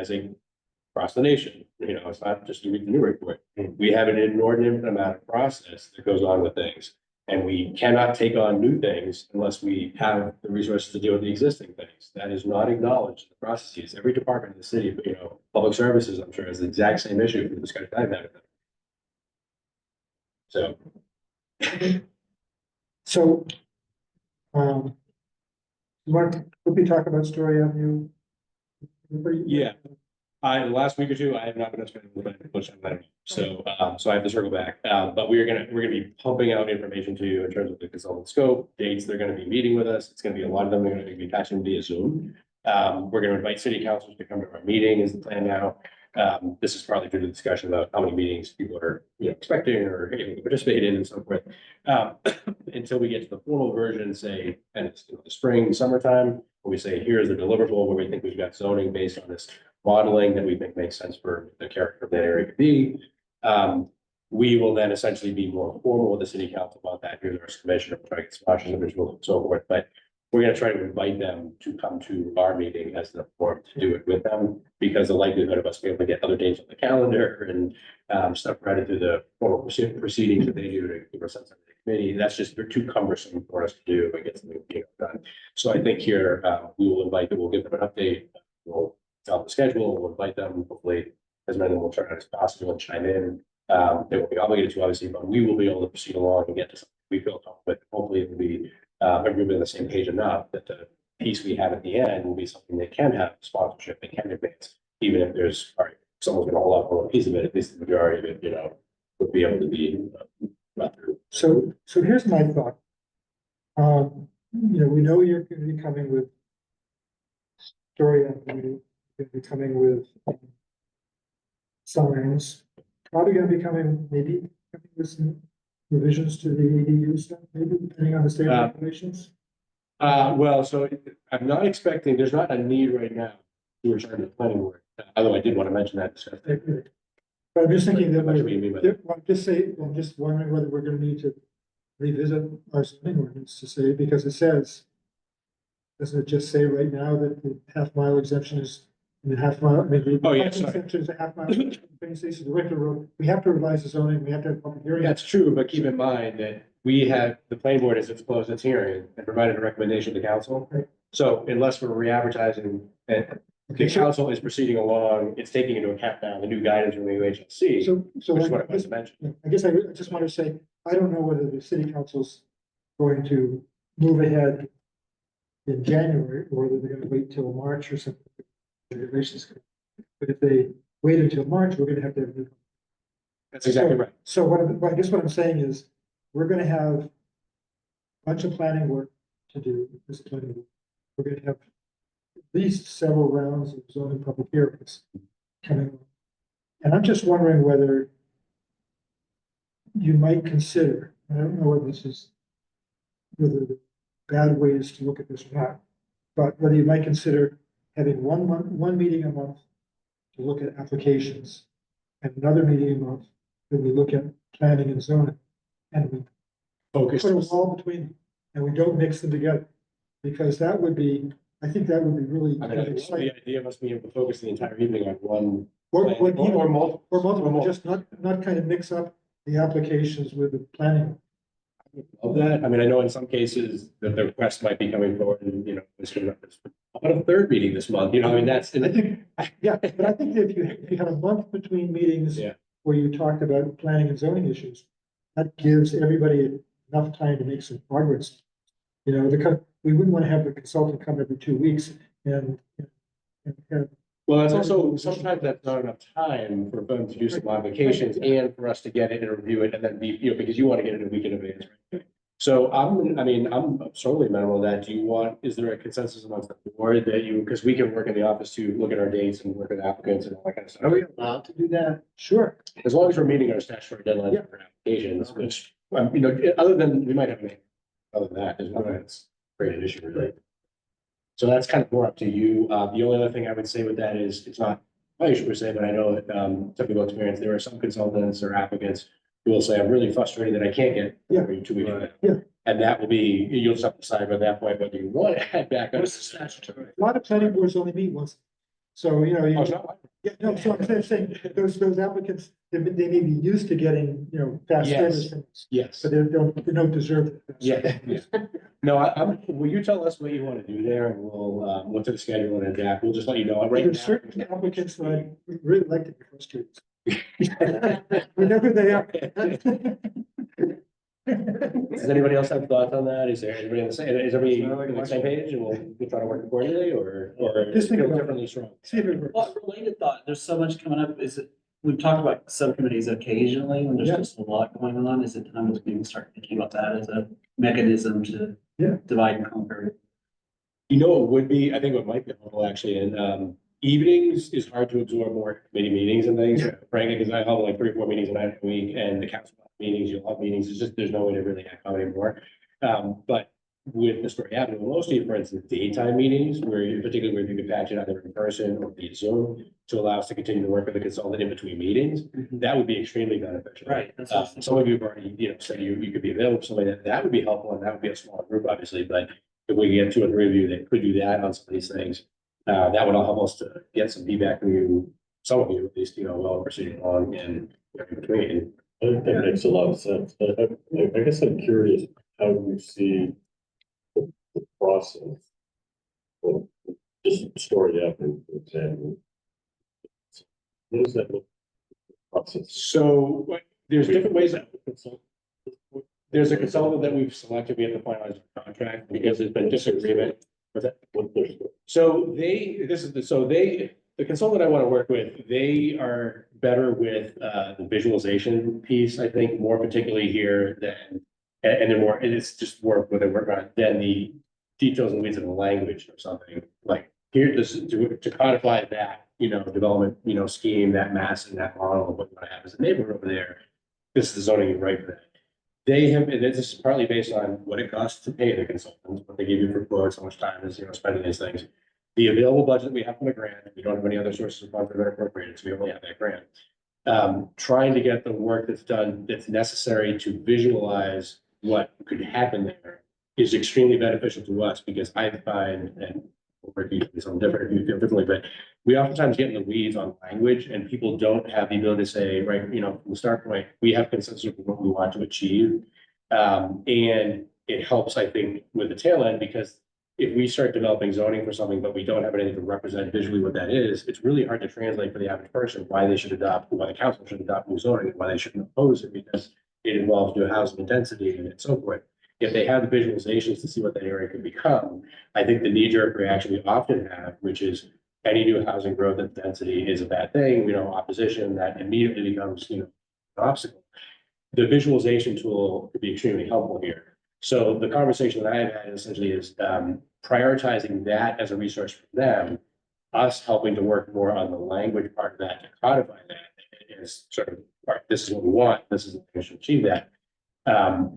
across the nation, it's not just the Newburyport. We have an inordinate amount of process that goes on with things. And we cannot take on new things unless we have the resources to deal with the existing things. That is not acknowledged in the processes. Every department in the city, public services, I'm sure, has the exact same issue for the discussion I've had. So, you want to quickly talk about Story Avenue? Yeah. The last week or two, I have not been spending much time on that. So I have to circle back. But we're gonna be pumping out information to you in terms of the consultant scope, dates they're gonna be meeting with us. It's gonna be a lot of them are gonna be catching via Zoom. We're gonna invite city councils to come to our meeting is the plan now. This is partly due to the discussion about how many meetings people are expecting or able to participate in and so forth. Until we get to the formal version, say, and it's the spring, summertime, where we say, here's the deliverable where we think we've got zoning based on this modeling that we think makes sense for the character of that area to be. We will then essentially be more formal with the city council about that. Here's our commissioner, try to get sponsors and so forth. But we're going to try to invite them to come to our meeting as the forum to do it with them, because the likelihood of us being able to get other dates on the calendar and stuff right into the formal proceedings that they do to give us sense of the committee, that's just, they're too cumbersome for us to do and get something done. So I think here we will invite them, we'll give them an update. We'll tell the schedule, we'll invite them, hopefully as many of them will try as possible and chime in. They will be obligated to, obviously, but we will be able to proceed along and get to something we feel comfortable with. Hopefully it will be everybody on the same page enough that the piece we have at the end will be something that can have sponsorship, that can advance, even if there's someone's gonna hold up for a piece of it, at least the majority of it, would be able to be. Got through. So here's my thought. We know you're gonna be coming with story, you're gonna be coming with signs, probably gonna be coming, maybe coming with some revisions to the ADU stuff, maybe depending on the state regulations. Well, so I'm not expecting, there's not a need right now to return to the planning board, although I did want to mention that. But I'm just thinking that, What do you mean by that? I'm just wondering whether we're gonna need to revisit our zoning ordinance to say, because it says, doesn't it just say right now that the half-mile exemption is, the half-mile, I mean, the Oh, yeah, parking sorry. exemption is a half-mile, train station, the Wicklow Road, we have to revise the zoning, we have to have a public hearing. That's true, but keep in mind that we have, the planning board has closed its hearing and provided a recommendation to council. Right. So unless we're re-advertising and the council is proceeding along, it's taking into account now the new guidance from the UHC, So which is what I I was mentioning. guess I just want to say, I don't know whether the city council's going to move ahead in January, or whether they're gonna wait till March or something. Regulations. But if they wait until March, we're gonna have to have. That's exactly right. So I guess what I'm saying is, we're gonna have a bunch of planning work to do, this planning work. We're gonna have at least several rounds of zoning public hearings coming up. And I'm just wondering whether you might consider, I don't know whether the bad ways to look at this or not, but whether you might consider having one meeting a month to look at applications, and another meeting a month that we look at planning and zoning, and we Focus. put a wall between them, and we don't mix them together, because that would be, I think that would be really I mean, exciting. the idea must be able to focus the entire evening on one. Or multiple. multiple, just not kind of mix up the applications with the planning. Of that, I mean, I know in some cases that the request might be coming forward and, Mr. Ruppers, how about a third meeting this month, I mean, that's. I think, yeah, but I think that if you had a month between meetings. Yeah. Where you talked about planning and zoning issues, that gives everybody enough time to make some progress. We wouldn't want to have the consultant come every 2 weeks and have. Well, that's also, sometimes that's not enough time for them to do some modifications and for us to get it and review it and then be, because you want to get it a week in advance, right? So I'm certainly amenable to that. Is there a consensus amongst the board that because we can work in the office to look at our dates and work with applicants and all that kind of stuff. Are we allowed to do that? Sure. As long as we're meeting our statutory deadlines Yeah. for applications, which, other than, we might have, other than that, there's no, it's great an issue really. So that's kind of more up to you. The only other thing I would say with that is, it's not my issue per se, but I know that, typical experience, there are some consultants or applicants who will say, I'm really frustrated that I can't get Yeah. for you 2 weeks. Yeah. And that will be, you'll just have to decide by that point whether you want to add back. What's the statutory? A lot of planning boards only meet once. So, Oh, it's not. yeah, no, so I'm saying, those applicants, they may be used to getting, fast Yes. service from us, Yes. but they don't deserve it. Yeah. No, will you tell us what you want to do there and we'll look to the schedule and adapt. We'll just let you know. Right There's now- certain applicants that I really like to be frustrated. We know who they are. Does anybody else have thoughts on that? Is there anybody on the same, is everybody on the same page and we'll try to work accordingly or Just think feel about it. differently strong? See if it works. Well, related thought, there's so much coming up, we've talked about subcommittees occasionally, when there's Yeah. just a lot going on, is it time to maybe start thinking about that as a mechanism to Yeah. divide and conquer? It would be, I think what might be helpful actually, and evenings is hard to absorb more committee meetings and things, frankly, because I have like 3 or 4 meetings a night a week and the council meetings, you'll have meetings, it's just, there's no way to really accommodate more. But with the Story Avenue, mostly, for instance, daytime meetings, particularly where you can patch it either in person or via Zoom to allow us to continue to work with the consultant in between meetings, that would be extremely beneficial. Right, that's what I was thinking. Some of you have already, said you could be available, somebody that would be helpful, and that would be a small group, obviously, but if we get 2 or 3 of you that could do that on some of these things, that would all help us to get some feedback from you, some of you at least, while we're proceeding along and in between. I think that makes a lot of sense, but I guess I'm curious how you see the process. Well, just Story Avenue, for example. What does that look? Process. So there's different ways. There's a consultant that we've selected, we have to finalize the contract because there's been disagreement with it. What there's, So the consultant I want to work with, they are better with the visualization piece, I think, more particularly here than, and they're more, and it's just more what they work on than the details and weeds of the language or something. Like here, this to codify that, development, scheme, that mass and that model of what you want to have as a neighborhood over there. This is the zoning you're right for that. They have, and this is partly based on what it costs to pay the consultants, what they give you for quotes, how much time is, spending these things. The available budget we have from the grant, we don't have any other sources of funds that are appropriated, so we only have that grant. Trying to get the work that's done, that's necessary to visualize what could happen there is extremely beneficial to us, because I find, and Ricky, something different if you feel differently, but we oftentimes get in the weeds on language, and people don't have the ability to say, right, from the start point, we have consensus of what we want to achieve. And it helps, I think, with the tail end, because if we start developing zoning for something, but we don't have anything to represent visually what that is, it's really hard to translate for the average person why they should adopt, why the council should adopt new zoning, and why they shouldn't oppose it, because it involves new housing intensity and so forth. If they have the visualizations to see what that area could become, I think the knee-jerk reaction we often have, which is any new housing growth and density is a bad thing, opposition, that immediately becomes, an obstacle. The visualization tool could be extremely helpful here. So the conversation that I have had essentially is prioritizing that as a resource for them, us helping to work more on the language part of that to codify that as sort of, all right, this is what we want, this is how we should achieve that.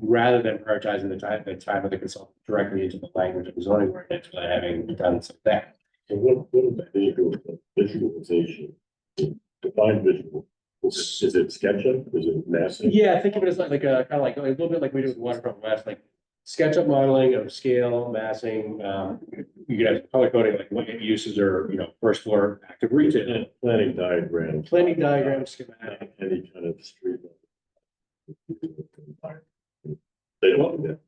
Rather than prioritizing the time of the consultant directly into the language of the zoning ordinance without having done some of that. So what is visualization? Define visual. Is it SketchUp? Is it massing? Yeah, think of it as like a kind of like a little bit like we do with Waterfront West, like SketchUp modeling of scale, massing. You could have color coding, like what uses are, first floor active retail. Planning diagram. Planning diagram, schematic. Any kind of street. They don't do that.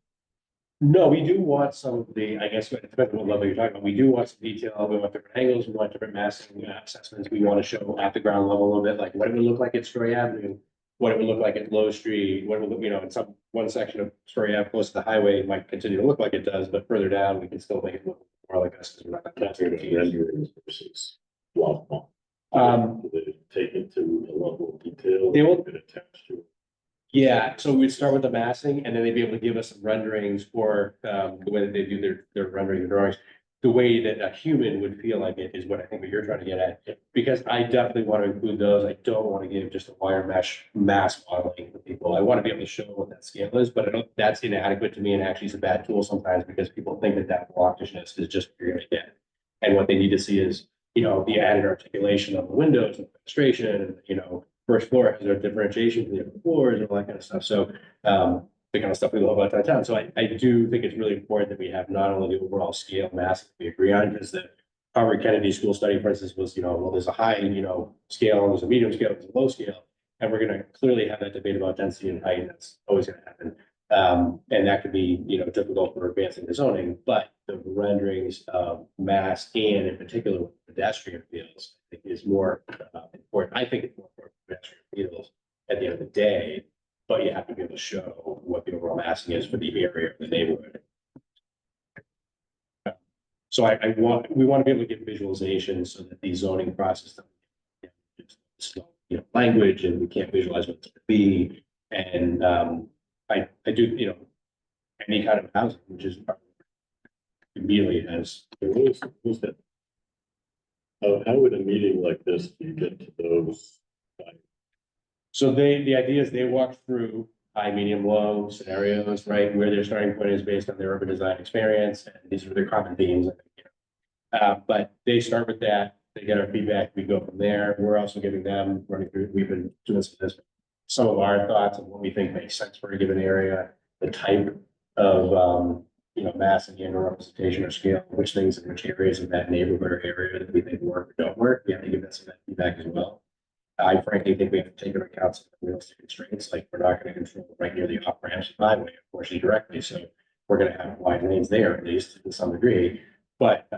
No, we do want some of the, I guess, it depends on what level you're talking about. We do want some detail. We want different angles. We want different massing assessments. We want to show at the ground level a little bit, like what it would look like at Story Avenue, what it would look like at Low Street, what it would, in some one section of Story Ave close to the highway, it might continue to look like it does, but further down, we can still make it look more like us because we're not. Talking about renderings versus block. Do they take it to a level of detail? They will- attach to it. Yeah, so we'd start with the massing, and then they'd be able to give us some renderings or the way that they do their rendering drawings. The way that a human would feel like it is what I think what you're trying to get at. Because I definitely want to include those. I don't want to give just a wire mesh mass modeling for people. I want to be able to show what that scale is, but I don't, that's inadequate to me, and actually it's a bad tool sometimes because people think that blockishness is just what you're gonna get. And what they need to see is, the added articulation of the windows and illustration, and first floor has their differentiation from the other floors and all that kind of stuff. So the kind of stuff we love about downtown. So I do think it's really important that we have not only the overall scale mass that we agree on, because the Harvard Kennedy School study, for instance, was, well, there's a high, scale, and there's a medium scale, there's a low scale. And we're gonna clearly have that debate about density and height. That's always gonna happen. And that could be, difficult for advancing the zoning, but the renderings of mass and in particular with pedestrian fields, I think is more important. I think it's more important for pedestrian fields at the end of the day, but you have to be able to show what the overall massing is for the area of the neighborhood. So we want to be able to get visualization so that the zoning process language, and we can't visualize what it's going to be. And I do, any kind of housing, which is immediately as. Who's that? How would a meeting like this you get to those? So the idea is they walk through high, medium, low scenarios, right? Where their starting point is based on their urban design experience, and these are their common themes. But they start with that, they get our feedback, we go from there. We're also giving them, running through, we've been doing some of our thoughts of what we think makes sense for a given area, the type of, mass and representation or scale, which things in which areas of that neighborhood or area that we think work or don't work. We have to give that some of that feedback as well. I frankly think we have to take into account some realistic constraints, like we're not going to control right near the off ramps of the highway, unfortunately, directly. So we're going to have wide lanes there, at least to some degree. But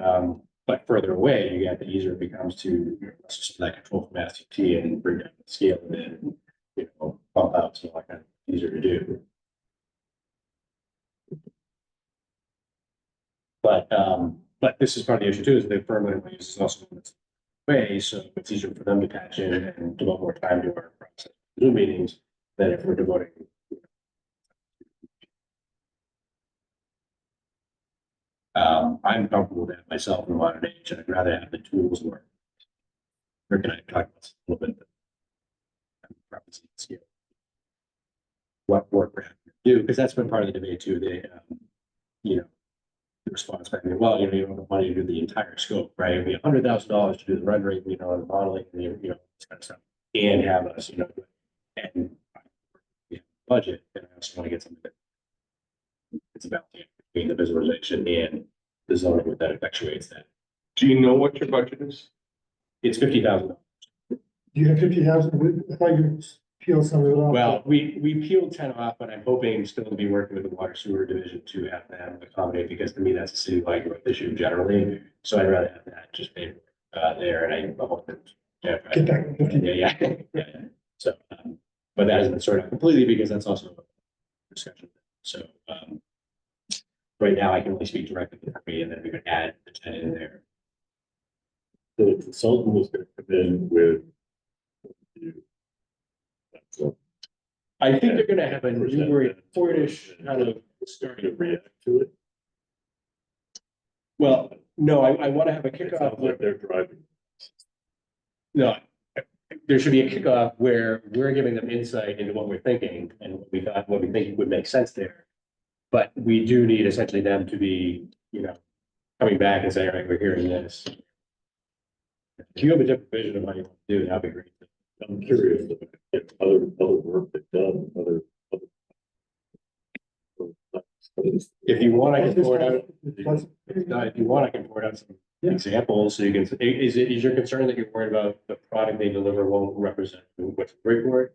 further away, you get the easier it becomes to just that control from STT and bring down the scale and then bump out so like that easier to do. But this is part of the issue too, is the permanent use is also way, so it's easier for them to patch in and devote more time to our process, Zoom meetings, than if we're devoting. I'm comfortable with that myself in modern age, and I'd rather have the tools work. Rick and I talked about this a little bit. What work we're having to do, because that's been part of the debate too, you know, the response back, well, you know, you don't have money to do the entire scope, right? It'd be $100,000 to do the rendering, you know, and the modeling, and you know, this kind of stuff, and have us, you know, and we have a budget, and I also want to get something that it's about between the visualization and the zoning that effectuates that. Do you know what your budget is? It's $50,000. You have 50,000, I thought you peeled some of it off. Well, we peeled 10 off, but I'm hoping still to be working with the water sewer division to have that accommodate, because to me, that's a citywide growth issue generally. So I'd rather have that just paid there, and I hope that. Yeah, Get back to 50. yeah. So, but that hasn't been sorted out completely, because that's also a discussion. So, right now I can only speak directly to me, and then we could add the 10 in there. The consultant was gonna come in with you. So I think they're gonna have a Newburyport-ish kind of starting to react to it. well, no, I want to have a It kickoff. sounds like they're driving. No, there should be a kickoff where we're giving them insight into what we're thinking and what we thought, what we think would make sense there. But we do need essentially them to be, you know, coming back and saying, all right, we're hearing this. If you have a different vision of how you want to do it, that'd be great. I'm curious if other work they've done, other. If you want, I can forward out, if you want, I can forward out some Yeah. examples, so you can, is your concern that you're worried about the product they deliver won't represent what's great for it?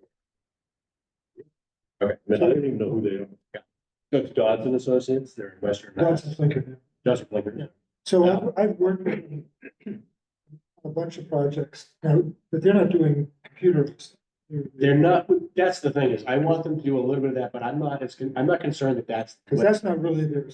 Okay, I don't even know who they are. so it's Dodson Associates, they're in Western Mass. That's thinking. Dodson Flickr. So I've worked with a bunch of projects, now, but they're not doing computers. They're not, that's the thing is, I want them to do a little bit of that, but I'm not concerned that that's. Because that's not really their.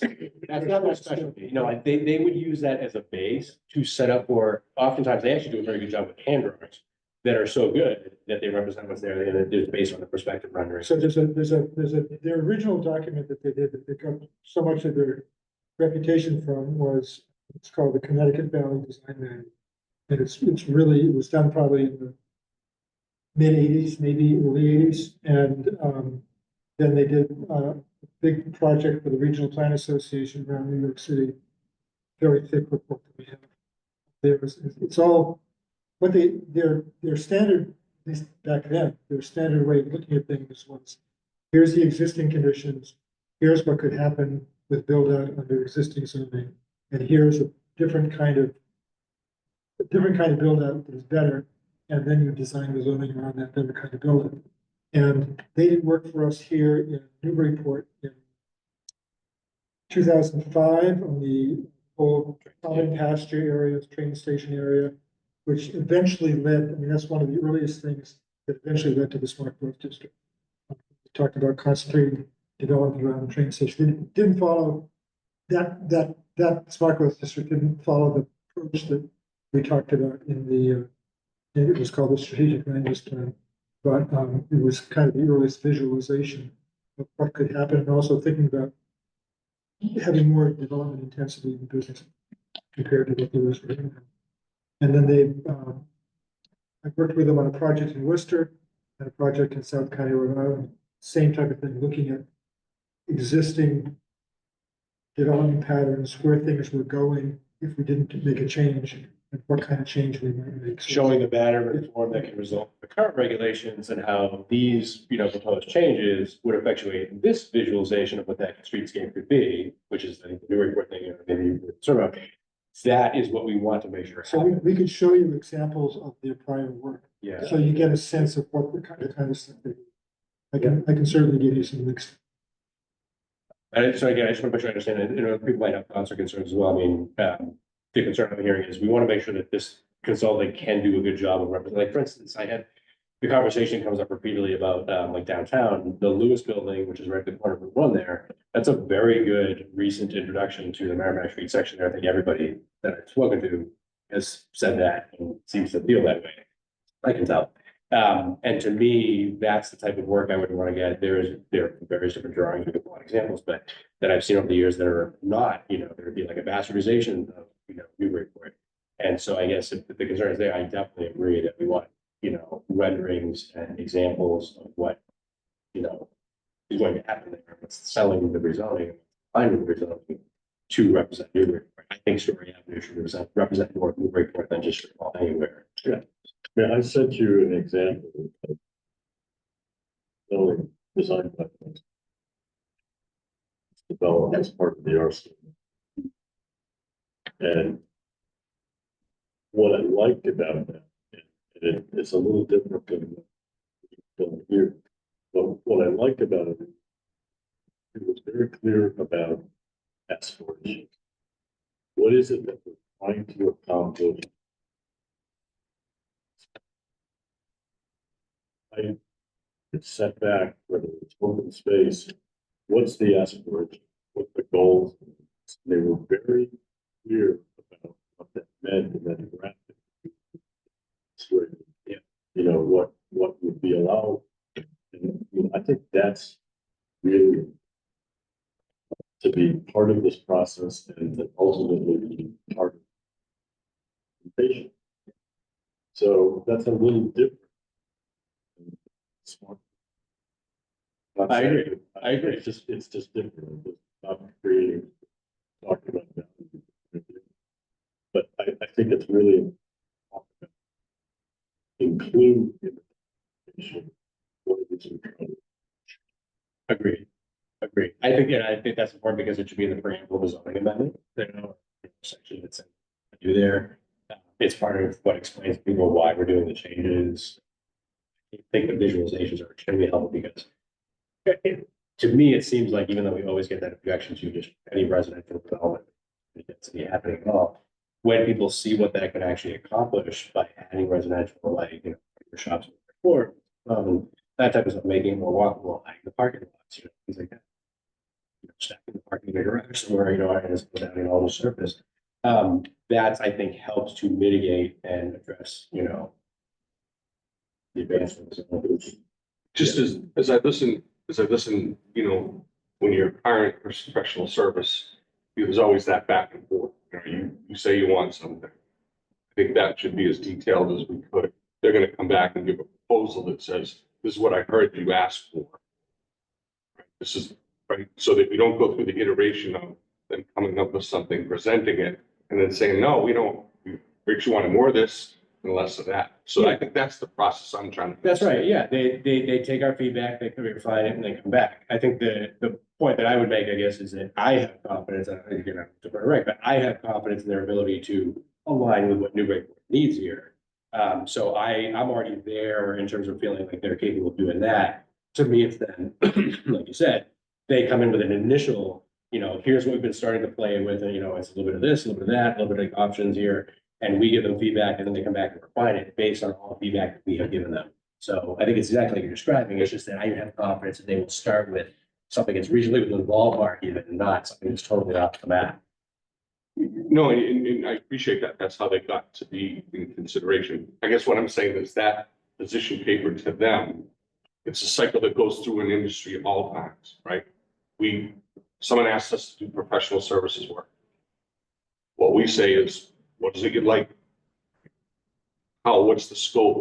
That's not their specialty. No, they would use that as a base to set up for, oftentimes they actually do a very good job with hand drawings that are so good that they represent what's there, and it is based on the perspective rendering. So their original document that they did, that they got so much of their reputation from was, it's called the Connecticut Valley Design Manual. And it's really, it was done probably in the mid-80s, maybe early 80s, and then they did a big project for the Regional Plan Association around New York City. Very thick report that we have. It's all, what their standard, at least back then, their standard way of looking at things was, here's the existing conditions, here's what could happen with build out under existing zoning, and here's a different kind of build out that is better, and then you design the zoning around that better kind of build out. And they did work for us here in Newburyport in 2005 on the old common pasture area, train station area, which eventually led, I mean, that's one of the earliest things that eventually led to the smart growth district. We talked about concentrating development around the train station. It didn't follow that smart growth district didn't follow the approach that we talked about in the, it was called the strategic land use plan. But it was kind of the earliest visualization of what could happen, and also thinking about having more development intensity in business compared to what there was right now. And then I worked with them on a project in Worcester and a project in South County, Rhode Island. Same type of thing, looking at existing development patterns, where things were going if we didn't make a change, and what kind of change we might make. So Showing the pattern and form that can result in the current regulations and how these, you know, proposed changes would effectuate this visualization of what that streetscape could be, which is the new report thing, or maybe sort of. That is what we want to make sure. So we could show you examples of their prior work, Yeah. so you get a sense of what the kind of stuff they do. I can certainly give you some links. And so again, I just want to make sure I understand that, you know, people might have thoughts or concerns as well. I mean, the concern I'm hearing is we want to make sure that this consultant can do a good job of representing. Like, for instance, I had the conversation comes up repeatedly about like downtown, the Lewis building, which is right at the corner of Route 1 there. That's a very good recent introduction to the Merrimack Street section there. I think everybody that I've spoken to has said that and seems to feel that way. I can tell. And to me, that's the type of work I would want to get. There are various different drawings, we have a lot of examples, but that I've seen over the years that are not, there would be like a bastardization of, Newburyport. And so I guess if the concern is there, I definitely agree that we want, renderings and examples of what, is going to happen there, what's selling the rezoning, finding the rezoning to represent Newburyport. I think Story Avenue should represent more of Newburyport than just anywhere. Yeah, I sent you an example of building design documents developed as part of the RC. And what I liked about that, and it's a little different than what we've done here, but what I liked about it, it was very clear about aspiration. What is it that we're trying to accomplish? It's set back, whether it's open space, what's the aspiration, what the goals? They were very clear about what that meant and then graphic. Yeah. What would be allowed. And I think that's really to be part of this process and that ultimately be part of the patient. So that's a little different. Smart. I agree. I agree. It's just different. It's not creating, talking about that. But I think it's really important to include in the patient what it is you're trying to. Agreed. I think that's important because it should be in the preamble of the zoning amendment. There are no section that's do there. It's part of what explains to people why we're doing the changes. I think the visualizations are extremely helpful because to me, it seems like even though we always get that objection to just any residential development density happening at all, when people see what that can actually accomplish by adding residential, like, your shops or that type of stuff, making it more walkable, like the parking lots, things like that. Stacking the parking in the garage somewhere, I just put down all the surface. That's, I think, helps to mitigate and address, the advancements. Just as I listen, when you're hiring for professional service, there's always that back and forth. You say you want something. I think that should be as detailed as we could. They're gonna come back and give a proposal that says, this is what I heard you ask for. Right? This is, right, so that we don't go through the iteration of them coming up with something, presenting it, and then saying, no, we don't, Rich, you wanted more of this and less of that. So I think that's the process I'm trying to. That's right, yeah, they take our feedback, they can refine it and they come back. I think the point that I would make, I guess, is that I have confidence, but I have confidence in their ability to align with what Newburyport needs here. So I'm already there in terms of feeling like they're capable of doing that. To me, it's then, like you said, they come in with an initial, here's what we've been starting to play with, and it's a little bit of this, a little bit of that, a little bit of options here. And we give them feedback and then they come back and refine it based on all the feedback that we have given them. So I think it's exactly like you're describing. It's just that I have confidence that they will start with something that's reasonably within the ballpark, even not something that's totally off the map. No, and I appreciate that. That's how they got to be in consideration. I guess what I'm saying is that position paper to them, it's a cycle that goes through an industry at all times, right? Someone asks us to do professional services work. What we say is, what does it get like? What's the scope?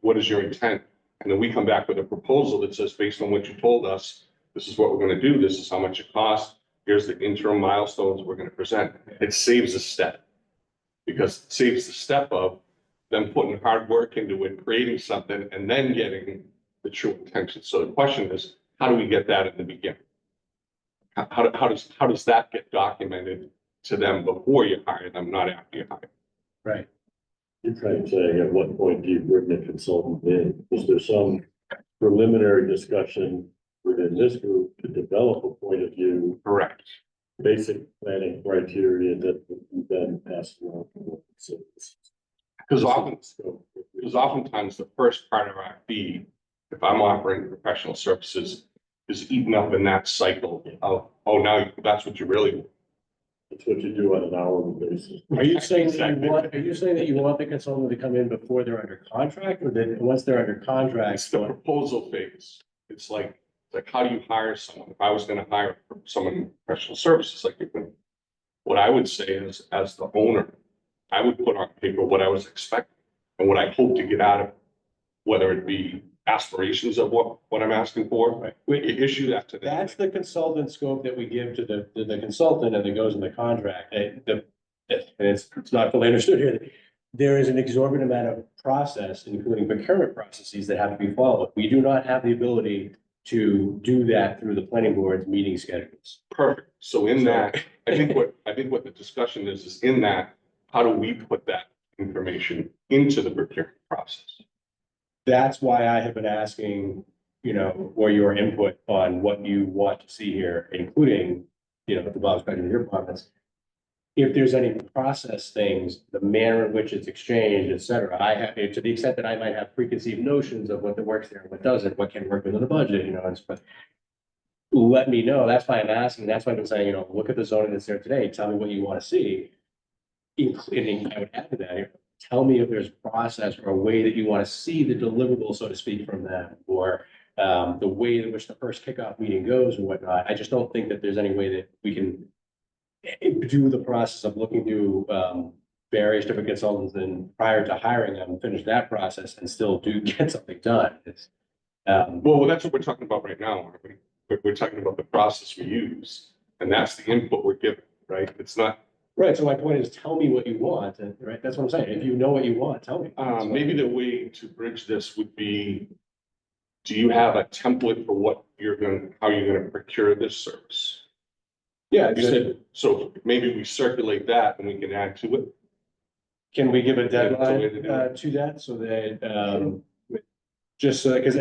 What is your intent? And then we come back with a proposal that says, based on what you told us, this is what we're gonna do. This is how much it costs. Here's the interim milestones we're gonna present. It saves a step. Because it saves the step of them putting hard work into it, creating something, and then getting the true intention. So the question is, how do we get that in the beginning? How does that get documented to them before you hire them, not after you hire? Right. You're trying to say, at what point do you bring the consultant in? Was there some preliminary discussion within this group to develop a point of view, Correct. basic planning criteria that you then pass along? Because oftentimes the first part of our fee, if I'm offering professional services, is eaten up in that cycle of, oh, now that's what you really want. it's what you do on an hourly basis. Are you saying that Exactly. are you saying that you want the consultant to come in before they're under contract, or that once they're under contract? It's the proposal phase. It's like how do you hire someone? If I was gonna hire someone in professional services, like you've been, what I would say is, as the owner, I would put on paper what I was expecting and what I hope to get out of it, whether it be aspirations of what I'm asking for. Right. We issue that to them. That's the consultant scope that we give to the consultant, and it goes in the contract. And it's not fully understood here. There is an exorbitant amount of process, including procurement processes, that have to be followed. We do not have the ability to do that through the planning board's meeting schedules. Perfect. So in that, I think what the discussion is in that, how do we put that information into the procurement process? That's why I have been asking, you know, for your input on what you want to see here, including, you know, the Bob's question in your comments. If there's any process things, the manner in which it's exchanged, et cetera, I have, to the extent that I might have preconceived notions of what works there and what doesn't, what can work within the budget, you know, and stuff. Let me know. That's why I'm asking. That's why I've been saying, you know, look at the zoning that's there today. Tell me what you want to see. Including, I would add to that, tell me if there's process or a way that you want to see the deliverable, so to speak, from them, or the way in which the first kickoff meeting goes and whatnot. I just don't think that there's any way that we can do the process of looking through various different consultants and prior to hiring them, finish that process and still get something done. It's Well, that's what we're talking about right now. Aren't we? We're talking about the process we use, and that's the input we're given, right? It's not, right. So my point is, tell me what you want, and right, that's what I'm saying. If you know what you want, tell me. maybe the way to bridge this would be, do you have a template for what how you're gonna procure this service? Yeah, You said, so maybe we circulate that and we can add to it. can we give a That's the way deadline to do it. to that so that just so, because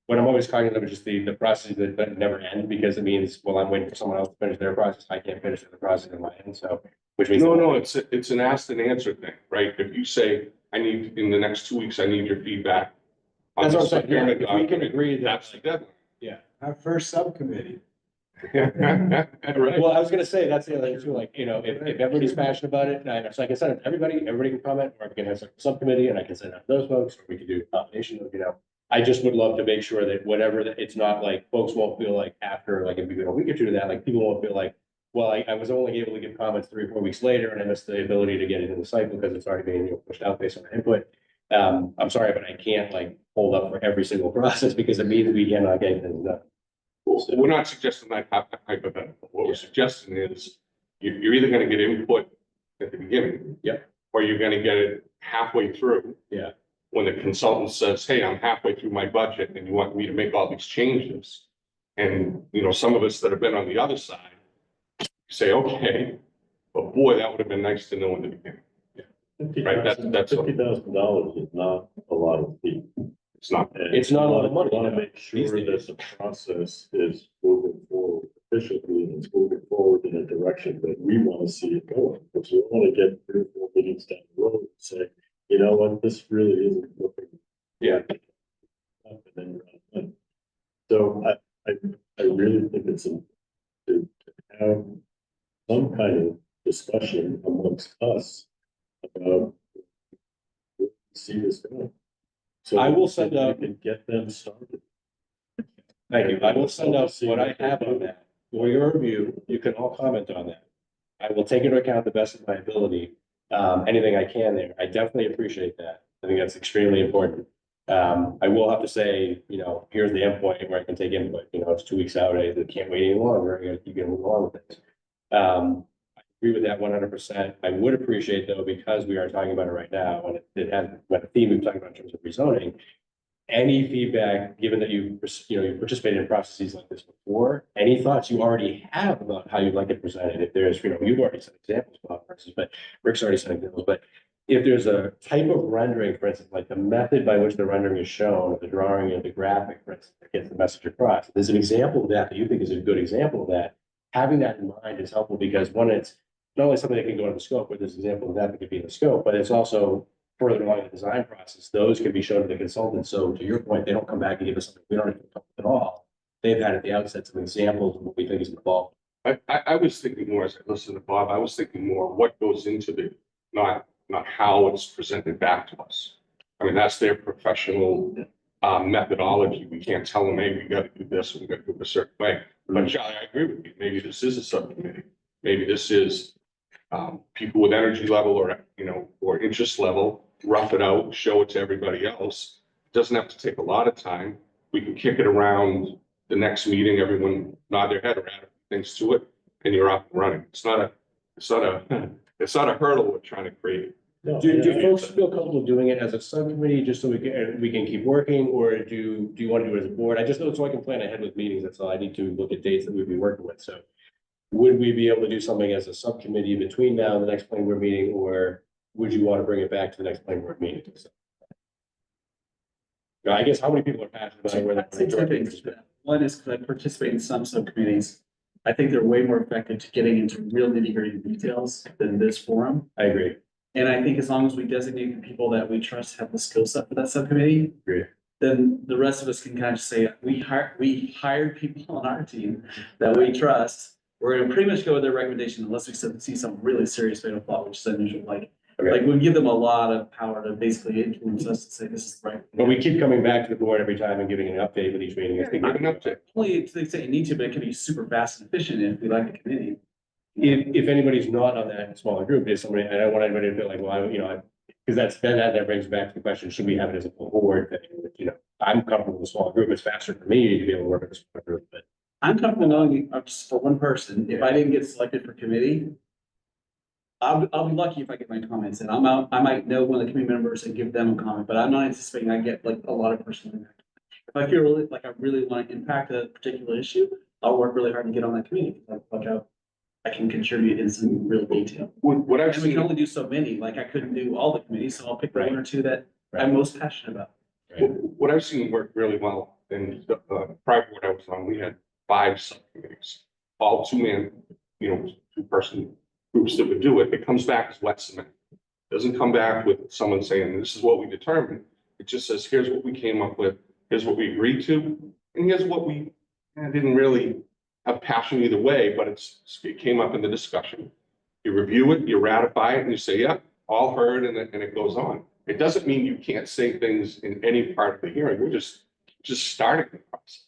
what I'm always cognizant of is just the process that never end, because it means, well, I'm waiting for someone else to finish their process. I can't finish the process in my end, so, which means. No, it's an ask and answer thing, right? If you say, in the next 2 weeks, I need your feedback. on That's what I'm this saying. Yeah, procurement if we can document, agree that. That's the deadline. Our first subcommittee. Right. Well, I was gonna say, that's the other thing too, like, you know, if everybody's passionate about it, so I can send it to everybody can comment, or I can have a subcommittee and I can send it out to those folks, or we can do a combination of, you know. I just would love to make sure that whatever, that it's not like, folks won't feel like after, like, if we go a week or two to that, like, people won't feel like, well, I was only able to give comments 3 or 4 weeks later, and I missed the ability to get it in the cycle because it's already being, you know, pushed out based on my input. I'm sorry, but I can't like hold up for every single process, because it means we cannot get anything done. We're not suggesting that hypothetical. What we're suggesting is you're either gonna get input at the beginning. Yep. Or you're gonna get it halfway through. Yeah. When the consultant says, hey, I'm halfway through my budget and you want me to make all these changes. And, you know, some of us that have been on the other side say, okay, but boy, that would have been nice to know in the beginning. Right, that's what- $50,000 is not a lot of fee. It's not. And It's not a lot of we money, Want you to know, make sure these that days. the process is moving forward efficiently and it's moving forward in a direction that we want to see it going. Because we want to get 3 or 4 meetings down the road and say, you know what, this really isn't looking. Yeah. And then you're on. So I really think it's to have some kind of discussion amongst us about where we see this going. So I will that send we out- can get them started. Thank you. I will send out what I have on that for your review. You can all comment on that. I will take into account the best of my ability, anything I can there. I definitely appreciate that. I think that's extremely important. I will have to say, you know, here's the endpoint where I can take input. You know, it's 2 weeks out. I can't wait any longer. I gotta keep getting along with this. I agree with that 100%. I would appreciate though, because we are talking about it right now, and it has been a theme we've talked about in terms of rezoning. Any feedback, given that you participated in processes like this before, any thoughts you already have about how you'd like it presented? If there's, you know, you've already said examples, Bob, for instance, but Rick's already said examples, but if there's a type of rendering, for instance, like the method by which the rendering is shown, or the drawing of the graphic, for instance, that gets the message across, if there's an example of that you think is a good example of that, having that in mind is helpful, because one, it's not only something that can go in the scope, where there's an example of that could be in the scope, but it's also further along the design process, those can be shown to the consultant. So to your point, they don't come back and give us something we don't even come up with at all. They've had at the outset some examples of what we think is involved. I was thinking more as I listened to Bob, I was thinking more what goes into the, not how it's presented back to us. I mean, that's their professional methodology. We can't tell them, hey, we gotta do this, we gotta do it a certain way. But Charlie, I agree with you. Maybe this is a subcommittee. Maybe this is people with energy level or, or interest level, rough it out, show it to everybody else. It doesn't have to take a lot of time. We can kick it around the next meeting, everyone nod their head around, things to it, and you're up and running. It's not a hurdle we're trying to create. No, Do yeah, folks feel comfortable doing it as a subcommittee, just so we can keep working, or do you want to do it as a board? I just know so I can plan ahead with meetings, that's all. I need to look at dates that we'd be working with, so. Would we be able to do something as a subcommittee between now and the next planning board meeting, or would you want to bring it back to the next planning board meeting? So, now, I guess how many people are passionate about it, where I'd say two things. One is because I participate in some subcommittees. I think they're way more effective to getting into real nitty gritty details than this forum. I agree. And I think as long as we designate the people that we trust have the skill set for that subcommittee. Agree. Then the rest of us can kind of say, we hired people on our team that we trust. We're gonna pretty much go with their recommendation unless we see some really serious fatal flaw, which is unusual, like we give them a lot of power to basically influence us to say this is right. But we keep coming back to the board every time and giving an update with each meeting. I think Give an update. Only to the extent you need to, but it can be super fast and efficient if we like the committee. if anybody's not on that smaller group, is somebody, I don't want anybody to feel like, well, because that brings back to the question, should we have it as a full board thing? I'm comfortable with a small group. It's faster for me to be able to work with a small group, but. I'm comfortable knowing just for one person, if I didn't get selected for committee. I'll be lucky if I get my comments in. I might know one of the committee members and give them a comment, but I'm not anticipating I get like a lot of personal impact. If I feel really like I really want to impact a particular issue, I'll work really hard to get on that committee. I can contribute in some real detail. What I've And we seen, can only do so many, like I couldn't do all the committees, so I'll pick the Right. one or two that Right. I'm most passionate about. what I've seen work really well in the prior board I was on, we had 5 subcommittees, all 2-man, 2-person groups that would do it. It comes back as wet cement. Doesn't come back with someone saying, this is what we determined. It just says, here's what we came up with, here's what we agreed to, and here's what we didn't really have passion either way, but it came up in the discussion. You review it, you ratify it, and you say, yeah, all heard, and it goes on. It doesn't mean you can't say things in any part of the hearing. We're just starting the process.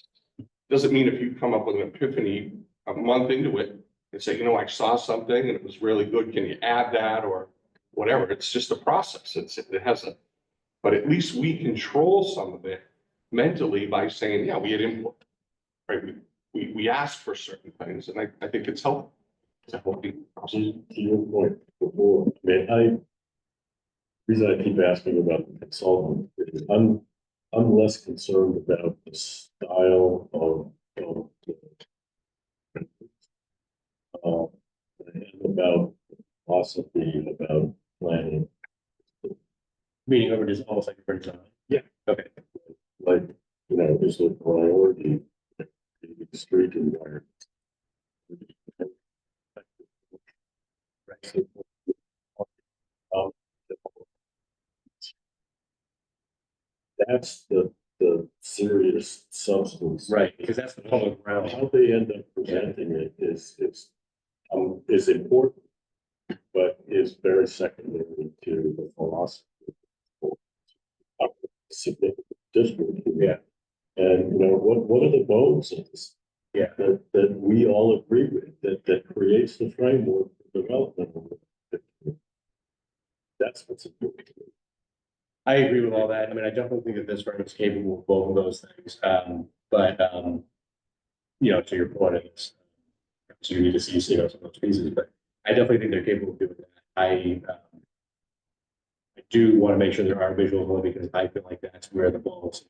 Doesn't mean if you come up with an epiphany a month into it and say, I saw something and it was really good, can you add that or whatever? It's just a process. But at least we control some of it mentally by saying, yeah, we had input, right? We asked for certain things, and I think it's helpful. It's a healthy process. To your point before, the reason I keep asking about the consultant is I'm less concerned about the style and about philosophy, about planning. Meeting over is almost like a burn zone. Yeah. Okay. Like, is the priority the street environment? Right. That's the serious substance. Right, because that's the public realm. How they end up presenting it is important, but is very secondary to the philosophy of a significant district. Yeah. And what are the bones of this? Yeah. That we all agree with, that creates the framework for development. That's what's important. I agree with all that. I mean, I definitely think that this firm is capable of both of those things. But to your point, it's so you need to see, some of those pieces, but I definitely think they're capable of doing that. I do want to make sure there are visuals only because I feel like that's where the balls.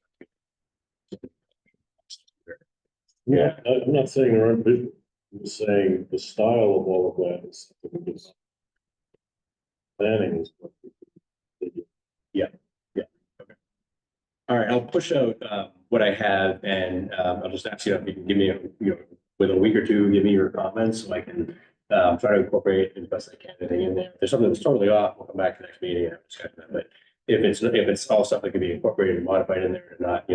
Yeah, I'm not saying there aren't visuals. I'm just saying the style of all of that is planning is what we do. Yeah. Okay. All right, I'll push out what I have, and I'll just ask you if you can give me, with a week or two, give me your comments so I can try to incorporate as best I can anything in there. If there's something that's totally off, we'll come back to the next meeting and discuss that. But if it's all stuff that can be incorporated and modified in there and not,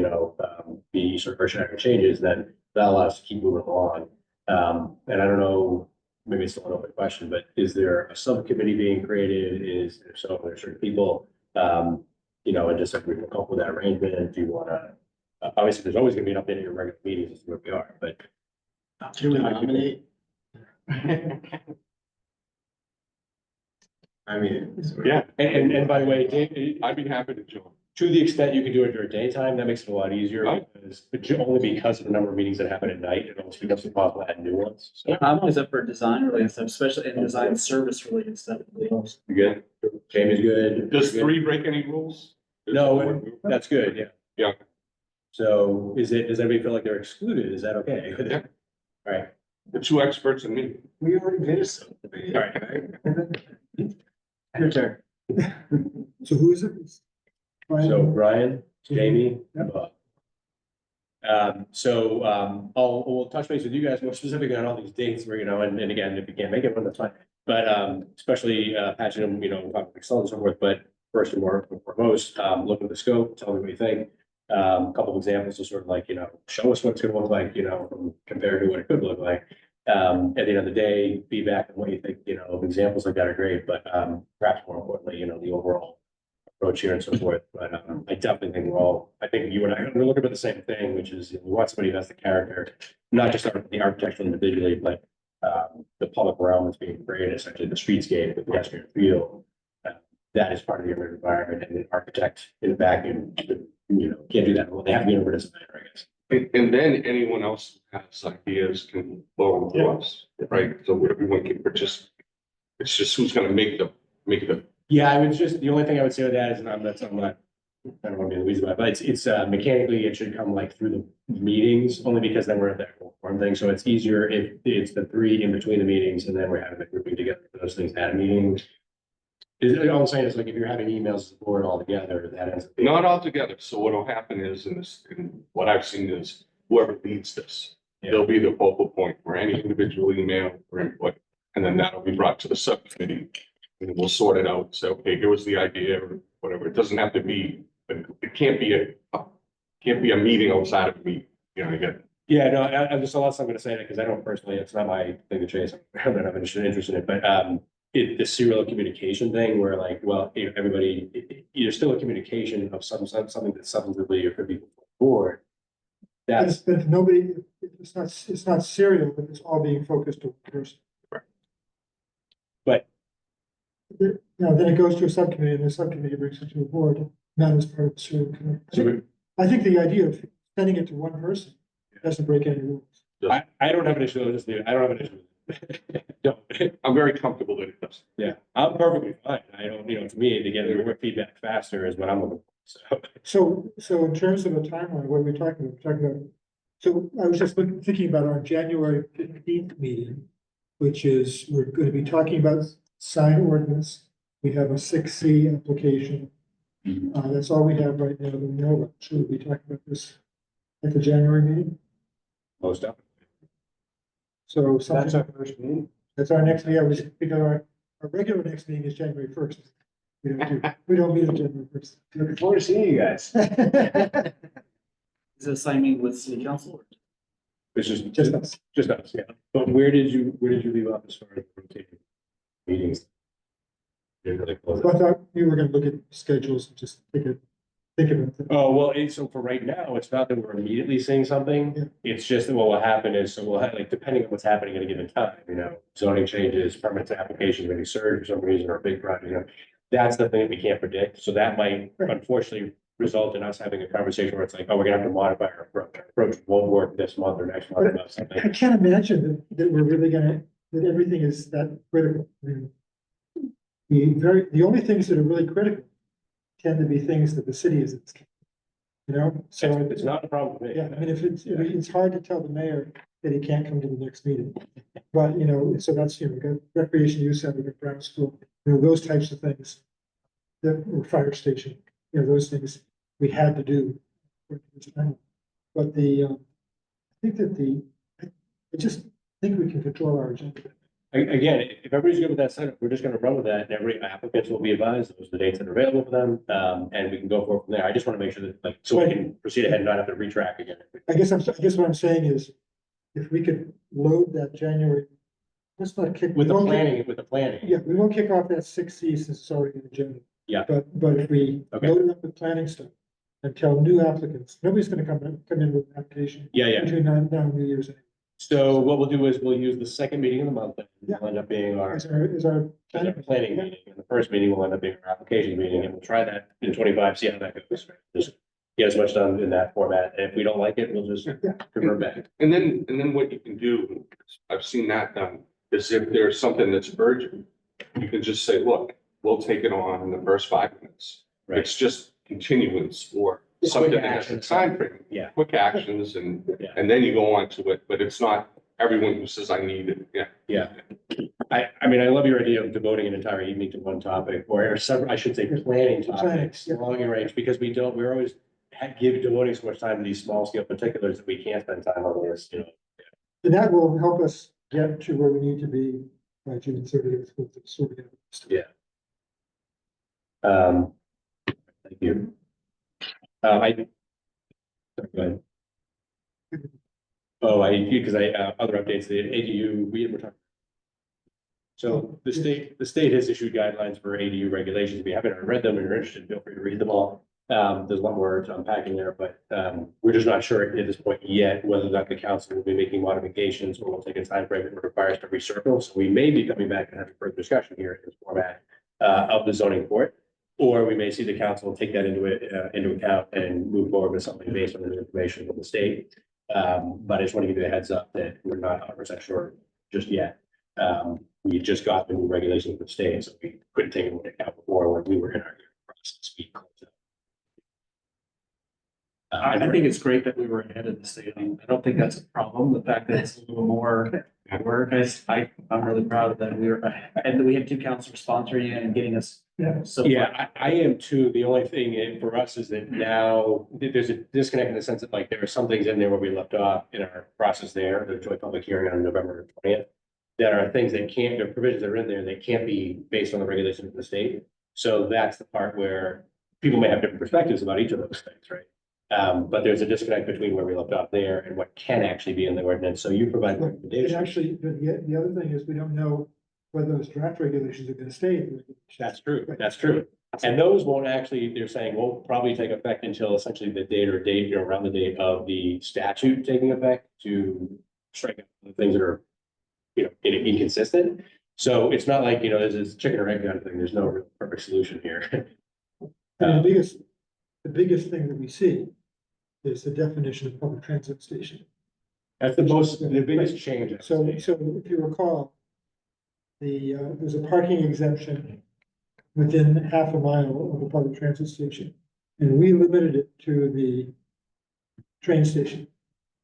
be sort of earth-shattering changes, then that allows us to keep moving along. And I don't know, maybe it's still an open question, but is there a subcommittee being created? Is there so, there are certain people, you know, and just like we can come up with that arrangement, do you wanna? Obviously, there's always gonna be an update at your regular meetings as to where we are, but. Should we nominate? I mean. Yeah. And by the way, Dave, I'd be happy to join. to the extent you can do it during daytime, that makes it a lot easier, Right. because, only because of the number of meetings that happen at night, it almost becomes impossible to add new ones. So, I'm always up for design related stuff, especially in design service related stuff. you good? Jamie's good. Does You're good? 3 break any rules? No, that's good, yeah. Yeah. So does everybody feel like they're excluded? Is that okay? Yeah. All right, The 2 experts and me. We already did it. all right. Your turn. So who is it? Brian? So Brian, Jamie, Yeah. and Bob. We'll touch base with you guys more specifically on all these dates where, you know, and again, if you can't make it, well, that's fine. But, especially, patching them, you know, talking Excel and so forth, but first and foremost, look at the scope, tell me what you think. A couple of examples of sort of like, you know, show us what it's gonna look like, you know, compared to what it could look like. At the end of the day, feedback on what you think, you know, of examples like that are great, but, perhaps more importantly, you know, the overall approach here and so forth. But, I definitely think I think you and I are looking at the same thing, which is we want somebody who has the character, not just the architectural individually, but, the public realm that's being created, essentially the streetscape, the pedestrian feel. That is part of the urban environment, and the architect in the vacuum, you know, can't do that. Well, they have to be an urban designer, I guess. And then anyone else who has ideas can blow them to us, right? So everyone can participate. It's just who's gonna make the, Yeah, I would just, the only thing I would say with that is, and I'm not, I don't want to be in the weeds about it, but it's mechanically, it should come like through the meetings, only because then we're at that form thing, so it's easier if it's the 3 in between the meetings, and then we're having the grouping together for those things at a meeting. All I'm saying is like, if you're having emails as a board all together, that ends up being. not all together. So what'll happen is in what I've seen is whoever leads this, they'll be the focal point for any individual email or input. And then that'll be brought to the subcommittee, and we'll sort it out. So, okay, here was the idea or whatever. It doesn't have to be, it can't be a meeting outside of me, you know, again. Yeah, no, I'm just, a lot I'm gonna say that, because I don't personally, it's not my thing to chase, I'm not interested in it, but, the serial communication thing where like, well, you know, everybody, you're still a communication of something that substantively or could be forward. That's, But if nobody, it's not serial, but it's all being focused on one person. but You know, then it goes to a subcommittee, and the subcommittee brings it to a board, not as part of the serial committee. so I think the idea of sending it to one person doesn't break any rules. I don't have an issue, I don't have an issue. with it. Don't. I'm very comfortable that it does. Yeah, I'm perfectly fine. I don't, you know, to me, to get more feedback faster is what I'm looking for, so. So in terms of a timeline, what are we talking about? We're talking about, so I was just thinking about our January 15th meeting, which is, we're going to be talking about sign ordinance. We have a 6C application. That's all we have right now. We know about. Should we be talking about this at the January meeting? Most of So That's our something, first meeting. that's our next meeting. Because our regular next meeting is January 1st. We don't meet on January 1st. Looking forward to seeing you guys. Is it a sign meeting with city council? Which is Just us. just us, yeah. But where did you leave off as far as rotating meetings? Didn't really close it. So I thought we were gonna look at schedules and just think about it. Oh, well, so for right now, it's not that we're immediately seeing something. Yeah. It's just that what will happen is, so we'll have, like, depending on what's happening at a given time, you know, zoning changes, permits, applications, maybe surge for some reason, or a big project, you know. That's the thing that we can't predict. So that might unfortunately result in us having a conversation where it's like, oh, we're gonna have to modify our approach. Our approach won't work this month or next month about something. I can't imagine that we're really that everything is that critical. I mean, the only things that are really critical tend to be things that the city is, you know, so. It's not a problem with me. Yeah, I mean, it's hard to tell the mayor that he can't come to the next meeting. But, you know, so that's, you know, we've got recreation use center, we've got Brown School, you know, those types of things. That, or fire station, you know, those things we had to do. But I think that I just think we can control our agenda. Again, if everybody's good with that setup, we're just gonna run with that, and every applicant will be advised, those are the dates that are available for them, and we can go forward from there. I just wanna make sure that, like, so we can proceed ahead and not have to retrack again. I guess what I'm saying is if we could load that January, let's not kick. With the we won't kick- planning, with the planning. Yeah, we won't kick off that 6C since it's already in the agenda. Yeah. But if we Okay. load it up with planning stuff and tell new applicants, nobody's gonna come in with an application Yeah. between now and New Year's. So what we'll do is we'll use the second meeting of the month, and Yeah. it'll end up being our Is our. planning Yeah. meeting, and the first meeting will end up being our application meeting, and we'll try that in 25, see how that goes. Just get as much done in that format, and if we don't like it, we'll just convert back. And then what you can do, I've seen that done, is if there's something that's urgent, you can just say, look, we'll take it on in the first 5 minutes. Right. It's just continuance or Quick something that has a actions. timeframe. Yeah. Quick actions and Yeah. then you go on to it, but it's not everyone who says I need it, yeah. Yeah. I mean, I love your idea of devoting an entire evening to one topic, or several, I should say, planning topics, yeah. long range, because we're always devoting so much time to these small scale particulars that we can't spend time on this, you know. And that will help us get to where we need to be by June 30th with the sort of. Yeah. Thank you. Sorry, go ahead. Oh, because other updates, the ADU, we're talking. So the state has issued guidelines for ADU regulations. We haven't read them and you're interested, feel free to read them all. There's a lot more to unpacking there, but we're just not sure at this point yet whether or not the council will be making modifications or will take a time frame that requires to recircle. So we may be coming back and having further discussion here in this format of the zoning court. Or we may see the council take that into account and move forward with something based on the new information from the state. But I just want to give you a heads up that we're not 100% sure just yet. We just got the new regulations from the state, so we couldn't take it into account before when we were in our process. I think it's great that we were ahead of the state. I don't think that's a problem. The fact that it's a little more work, I'm really proud of that. And we had two councilors sponsoring it and getting us. Yeah. So. Yeah, I am too. The only thing for us is that now there's a disconnect in the sense that like there are some things in there where we left off in our process there, the joint public hearing on November 20th. That are things that can't, the provisions that are in there, they can't be based on the regulations of the state. So that's the part where people may have different perspectives about each of those things, right? But there's a disconnect between where we left off there and what can actually be in the ordinance. So you provide And recommendations. actually, the other thing is we don't know whether those draft regulations are gonna stay. That's true. That's true. And those won't actually, they're saying won't probably take effect until essentially the date, you know, around the date of the statute taking effect to strike out the things that are, you know, inconsistent. So it's not like, you know, there's this chicken or egg kind of thing. There's no real perfect solution here. And the biggest thing that we see is the definition of public transit station. That's the biggest change. So if you recall, there's a parking exemption within half a mile of a public transit station. And we limited it to the train station.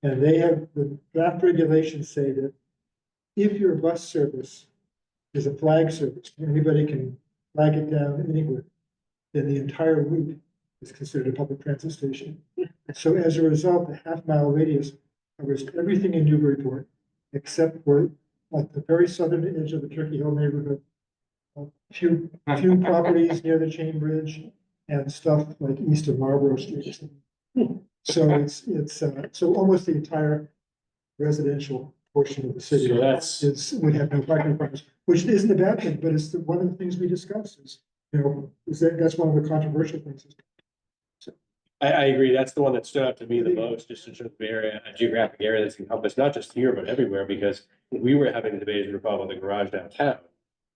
And they have, the draft regulations say that if your bus service is a flag service, anybody can flag it down anywhere, then the entire route is considered a public transit station. So as a result, the half-mile radius covers everything in Newburyport, except for like the very southern edge of the Turkey Hill neighborhood. A few properties near the Chain Bridge and stuff like east of Marlborough Street. So so almost the entire residential portion of the city So that's- would have no parking requirements, which isn't a bad thing, but it's one of the things we discussed is, you know, that's one of the controversial things. I agree. That's the one that stood out to me the most, just in terms of area, a geographic area that's encompassed, not just here, but everywhere, because we were having a debate, as you recall, about the garage downtown.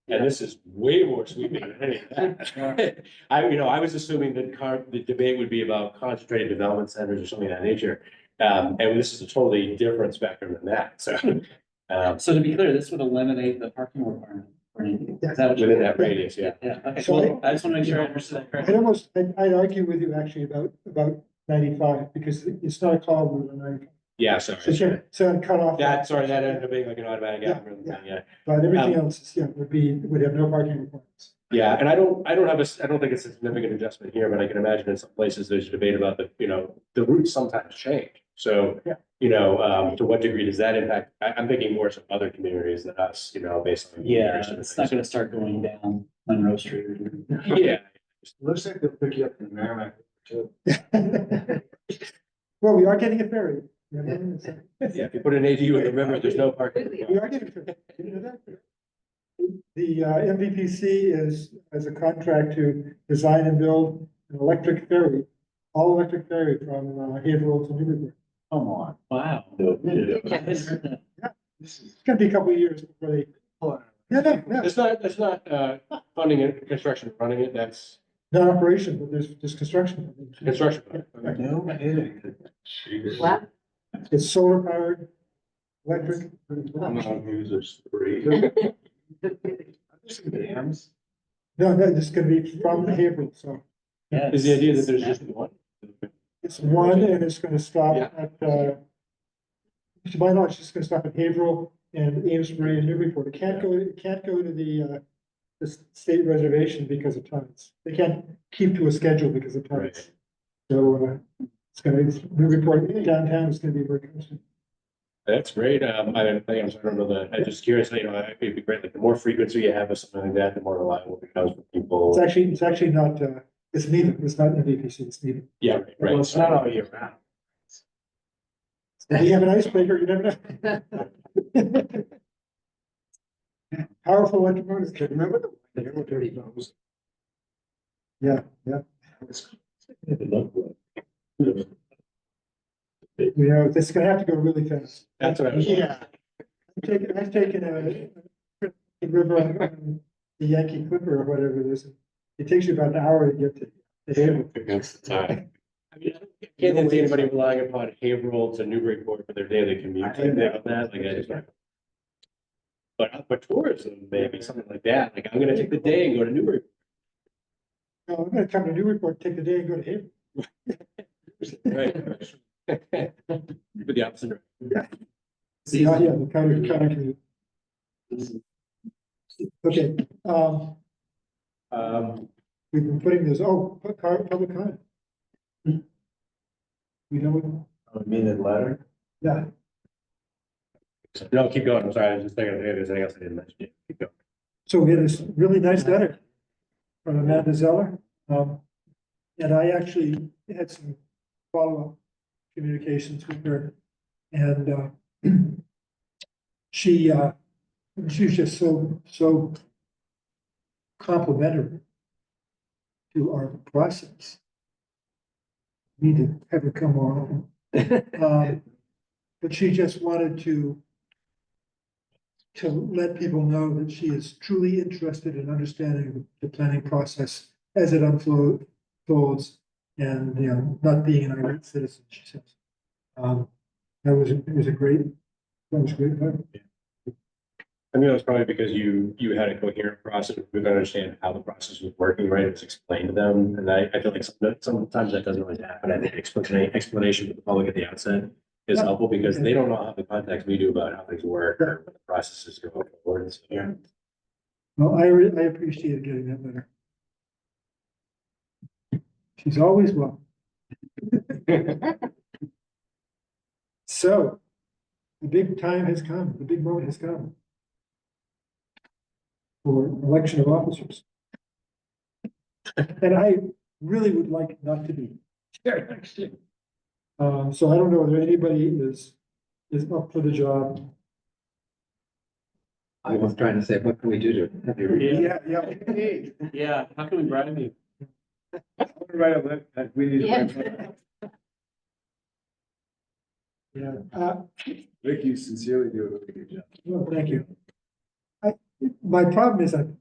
And this is way more sweeping than any of that. I was assuming that the debate would be about concentrated development centers or something of that nature. And this is a totally different spectrum than that, so. So to be clear, this would eliminate the parking requirement. Is that what you're? Within that radius, yeah. Yeah, okay, So well, I just want to make sure I understood that correctly. I'd argue with you actually about 95, because it's not a call route on 95. Yeah, sorry. So it's a cut off. That ended up being like an automatic Yeah, algorithm yeah. thing, yeah. But everything else, would have no parking requirements. Yeah, and I don't think it's a significant adjustment here, but I can imagine in some places there's debate about the routes sometimes change. So, Yeah. To what degree does that impact? I'm thinking more some other communities than us, based on. Yeah, it's not gonna start going down Monroe Street. Yeah, Looks like they'll pick you up in Merrimack too. Well, we are getting a ferry. Yeah, Yeah, if you put an ADU in the river, there's no parking. we are getting to it. You know that? The MVPC has a contract to design and build an electric ferry, all electric ferry from Haverhill to Newburyport. Come on. Wow. No, yeah. It's gonna be a couple of years before they. Yeah, no, It's not, funding it, construction, running it, that's not operation, but there's construction. construction. No kidding. Jeez. Wow. It's solar powered, electric. I'm on users three. Dams. No, this is gonna be from Haverhill, so Is the idea that there's just one? it's one and it's gonna stop Yeah. at, to my knowledge, it's gonna stop at Haverhill and Amesbury and Newburyport. It can't go to the state reservation because of times. They can't keep to a schedule because of times. Right. So, Newburyport downtown is gonna be very constant. That's great. I don't know that. I'm just curious, you know, it'd be great, like the more frequency you have of something like that, the more reliable it becomes for people. It's actually not, it's neither. It's not MVPC, it's neither. Yeah, right, right. Well, it's not all year round. You have an icebreaker, you never know. Powerful electromotive. Remember the Dirty bones. Yeah. You know, it's gonna have to go really fast. That's what I was. Yeah. I've taken a river on the Yankee Clipper or whatever it is. It takes you about an hour to get to Haverhill. Against the time. I mean, I can't see anybody relying upon Haverhill to Newburyport for their daily commute. Like that, like I just. But tourism, maybe something like that. Like I'm gonna take the day and go to Newburyport. No, I'm gonna come to Newburyport, take the day and go to Haverhill. Right. But the opposite. Yeah, the county commute. Okay, we've been putting this, public comment. We know, I mean, the letter. yeah, No, keep going. I'm sorry. I was just thinking if there's anything else I didn't mention. Yeah, keep going. so we had this really nice letter from Amanda Zeller. And I actually had some follow-up communications with her. And she was just so complimentary to our process. Need to have her come on. But she just wanted to let people know that she is truly interested in understanding the planning process as it unfolds and, you know, not being an irate citizen, she says. It was great. I mean, it was probably because you had a coherent process. We could understand how the process was working, right? It was explained to them. And I feel like sometimes that doesn't always happen. I think explanation to the public at the outset is helpful because they don't know how the context we do about how things work or what the processes go forward. So, yeah. Well, I appreciated getting that letter. She's always welcome. So, the big time has come, the big moment has come. For election of officers. And I really would like not to be chair next year. So I don't know whether anybody is up for the job. I was trying to say, what can we do to help you? Yeah. Yeah, how can we bribe you? Write a letter, we need to write. Yeah, Rick, you sincerely do a really good job. well, thank you. My problem is I'm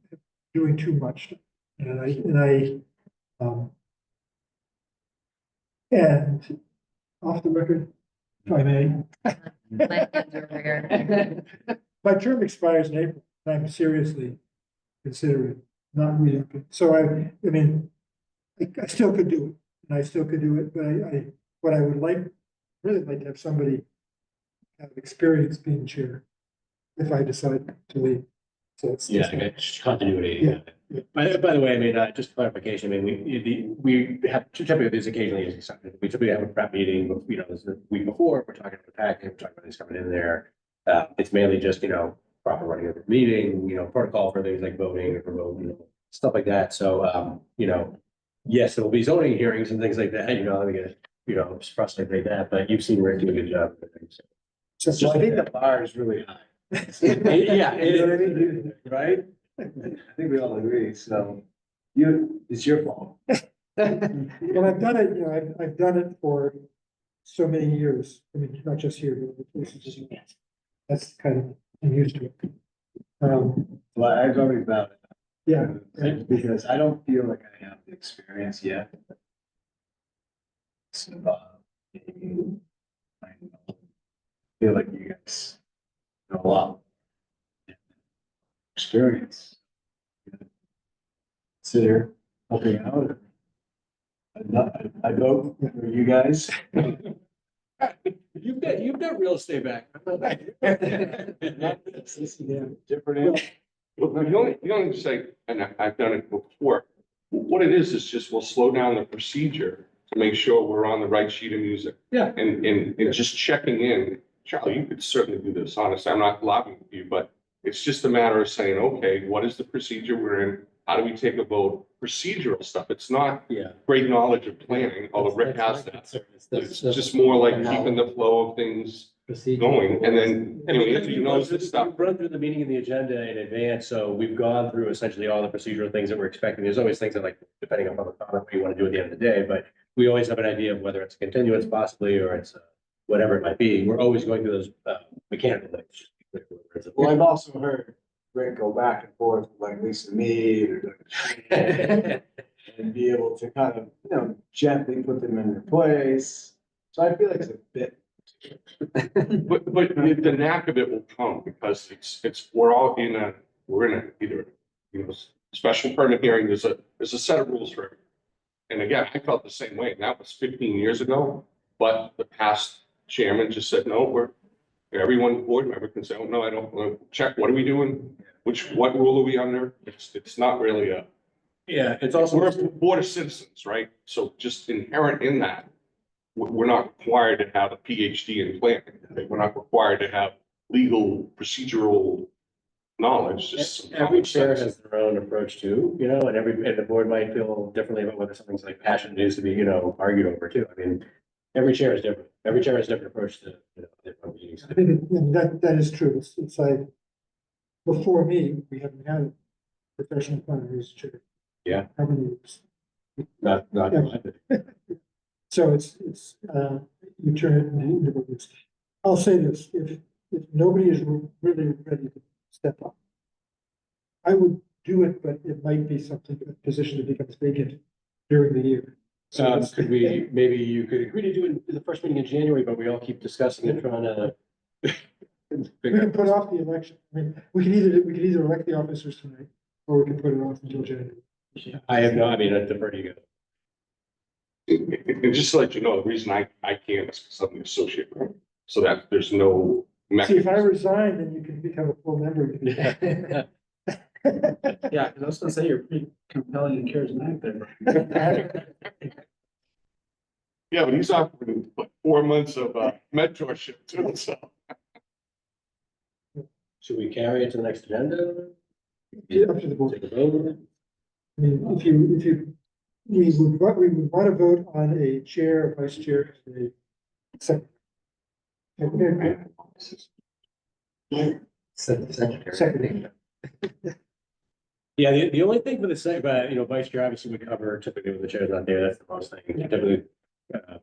doing too much. And off the record, if I may, My hands are bigger. my term expires in April. And I'm seriously considering not re-upping. So I mean, I still could do it, and I still could do it, but what I would really like to have somebody have experience being chair if I decide to leave. So it's Yeah, just, I got continuity. Yeah. By the way, I mean, just clarification, I mean, we have two typically these occasionally, as you said, we typically have a prep meeting, but, you know, this is the week before, we're talking about the packet, we're talking about these coming in there. It's mainly just, you know, proper running of the meeting, you know, protocol for things like voting, remote, you know, stuff like that. So, you know, yes, there will be zoning hearings and things like that, you know, stuff like that, but you've seen Rick do a good job. So I think the bar is really high. Yeah, You know what I mean? Right? I think we all agree, so it's your fault. Well, I've done it, I've done it for so many years. I mean, not just here, but other places. That's kind of, I'm used to it. Well, I've already vowed it. Yeah, Because I don't feel like I have the experience yet. So, I feel like you guys know a lot. Experience. Consider helping out. I vote for you guys. You've got real estate back. Different. Well, you only say, and I've done it before, what it is just we'll slow down the procedure to make sure we're on the right sheet of music. Yeah. And just checking in, Charlie, you could certainly do this, honestly, I'm not lobbying for you, but it's just a matter of saying, okay, what is the procedure we're in? How do we take a vote? Procedural stuff, it's not Yeah. great knowledge of planning, although Rick has that. It's just more like keeping the flow of things going, and then, And because he knows this stuff. we've run through the meeting and the agenda in advance, so we've gone through essentially all the procedural things that we're expecting. There's always things that, like, depending on what you want to do at the end of the day, but we always have an idea of whether it's a continuance possibly, or it's whatever it might be. We're always going through those mechanical things. Well, I've also heard Rick go back and forth with like Lisa Mead or and be able to kind of, gently put them in their place. So I feel like it's a bit. But the knack of it will come because we're all we're in a either, special permit hearing, there's a set of rules for it. And again, I felt the same way, and that was 15 years ago, but the past chairman just said, no, everyone board member can say, oh, no, I don't, check, what are we doing? What rule are we under? It's not really Yeah, it's also. we're a board of citizens, right? So just inherent in that, we're not required to have a PhD in planning. We're not required to have legal procedural knowledge, just some Every common chair sense. has their own approach too, and the board might feel differently about whether something's like passion needs to be, argued over too. I mean, every chair is different. Every chair has a different approach to, different meetings. I think that is true. It's like, before me, we haven't had a professional planner who's chair. Yeah. How many years? Not. So it's, you turn it into what it is. I'll say this, if nobody is really ready to step up, I would do it, but it might be something, a position that becomes vacant during the year. So Maybe you could agree to do it in the first meeting in January, but we all keep discussing it, trying to. we can put off the election. I mean, we can either elect the officers tonight, or we can put it off until January. I defer to you guys. And just to let you know, the reason I can't is because I'm the associate member, so that there's no See, if I mechanism. resign, then you can become a full member. Yeah, because I was gonna say you're pretty compelling and charismatic there. Yeah, but he's offering like 4 months of mentorship too, so. Should we carry it to the next agenda? Up to the board. Take a vote? I mean, we would want to vote on a chair, a vice chair, and a secretary. Secretary. Yeah, the only thing for the vice chair obviously would cover typically when the chair's not there, that's the most thing. Typically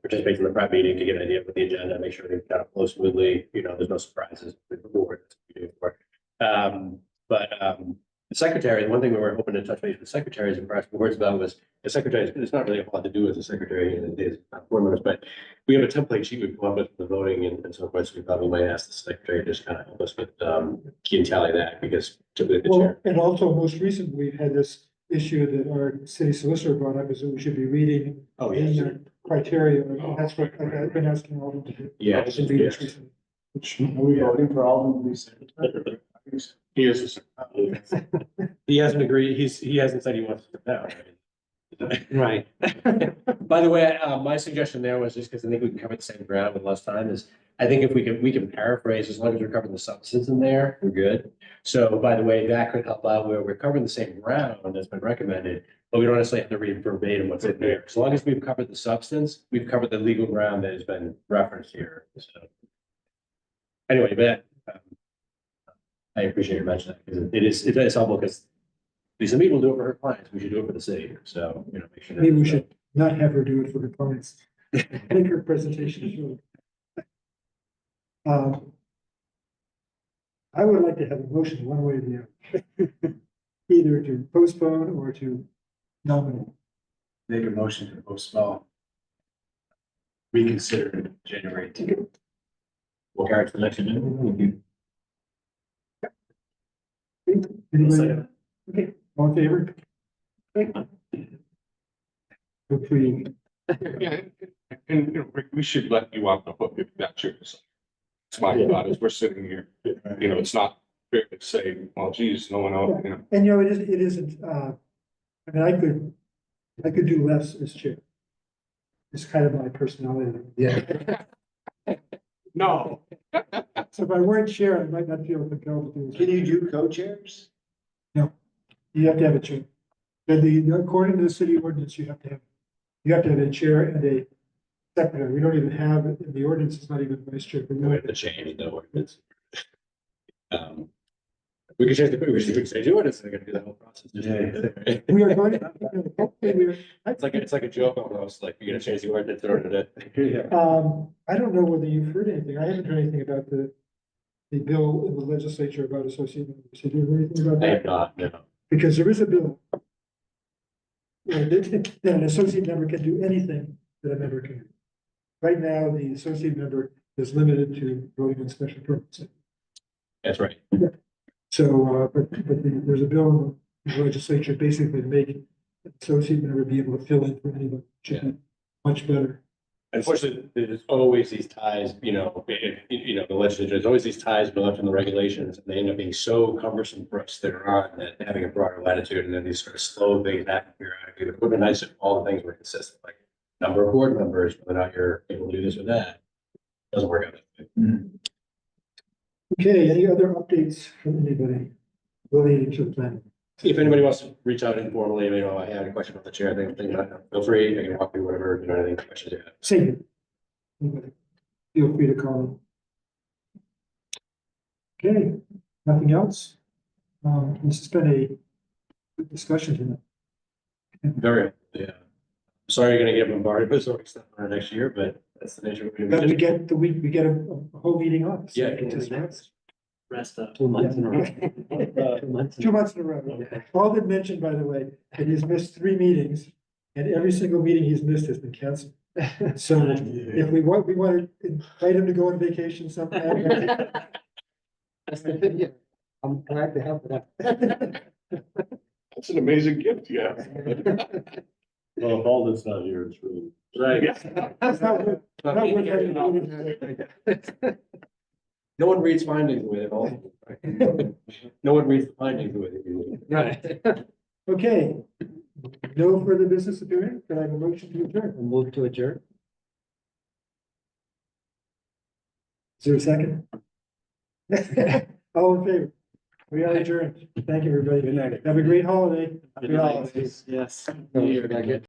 participate in the prep meeting to get an idea of what the agenda, make sure they kind of flow smoothly, there's no surprises with the board. That's what we do for. The secretary, the one thing we were hoping to touch base with the secretaries and perhaps boards about was the secretary, it's not really a lot to do with the secretary and the board members, but we have a template sheet we've come up with the voting and so forth. So we probably might ask the secretary to just kind of help us with key and tally that, because typically the Well, chair. and also most recently, we've had this issue that our city solicitor brought up, is that we should be reading Oh, yes. the criteria, and that's what I've been asking all of them to do. Yeah. To read it recently. Which, are we voting for all of them to be secretary? He is He hasn't agreed, he hasn't said he wants to step down. Right. By the way, my suggestion there was just because I think we can cover the same ground with less time is, I think if we can paraphrase, as long as we're covering the substance in there, we're good. So by the way, that could help out where we're covering the same ground that's been recommended, but we don't necessarily have to read verbatim what's in there. As long as we've covered the substance, we've covered the legal ground that has been referenced here, so. Anyway, but I appreciate you mentioning that, because it is helpful, because Lisa Mead will do it for her clients, we should do it for the city, so, make sure. Maybe we should not have her do it for the clients. Make her presentation is really. I would like to have a motion one way or the other. Either to postpone or to nominate. Make a motion to postpone. Reconsider January 18th. We'll carry it to the next agenda. Anybody? Okay, all in favor? Hopefully, Yeah, and Rick, we should let you off the hook if that's yours. It's my thought, as we're sitting here, it's not fair to say, well, geez, no one else, and it isn't, I mean, I could do less as chair. It's kind of my personality. Yeah. No. So if I weren't chair, I might not feel compelled to do it. Can you do co-chairs? You have to have a chair. According to the city ordinance, you have to have a chair and a secretary. We don't even have, it in the ordinance, it's not even vice chair. We have to change the ordinance. We could change the, we should say do it, it's gonna do the whole process. We are going to, hopefully we are, It's like a joke almost, like you're gonna change the ordinance in order to. I don't know whether you've heard anything. I haven't heard anything about the bill in the legislature about associate members. Have you heard anything about I that? have not, no. Because there is a bill. That an associate member can do anything that a member can do. Right now, the associate member is limited to voting on special permits. That's right. So, there's a bill in the legislature basically to make an associate member be able to fill in for anybody, which should be much better. Unfortunately, there's always these ties, the legislature, there's always these ties left in the regulations, and they end up being so cumbersome for us that are on, that having a broader latitude, and then these sort of slow things happen periodically. It would be nice if all the things were consistent, like number of board members, whether or not you're able to do this or that. Doesn't work out. Okay, any other updates from anybody relating to the plan? If anybody wants to reach out informally, I had a question about the chair, feel free, I can walk through whatever, any questions you have. Say it. Anybody, feel free to call. Okay, nothing else? This has been a good discussion tonight. Very, yeah. Sorry you're gonna get bombarded with sort of stuff for next year, but that's the nature of it. But we get we get a whole meeting off. so Yeah, we can just rest. Rest up. 2 months in a row. 2 months. 2 months in a row. Paul did mention, by the way, that he's missed 3 meetings, and every single meeting he's missed has been canceled. So if we want to invite him to go on vacation sometime. I'm glad to help with that. That's an amazing gift, yeah. Well, if Alden's not here, it's really. Right. That's not what- not what having- No one reads findings with it all. No one reads the findings with it. Right. Okay, no further business appearing, can I have a motion to adjourn? We'll move to adjourn. Is there a second? All in favor? We are adjourned. Thank you, everybody. Good night. Have a great holiday. Happy holidays. Yes. Don't forget.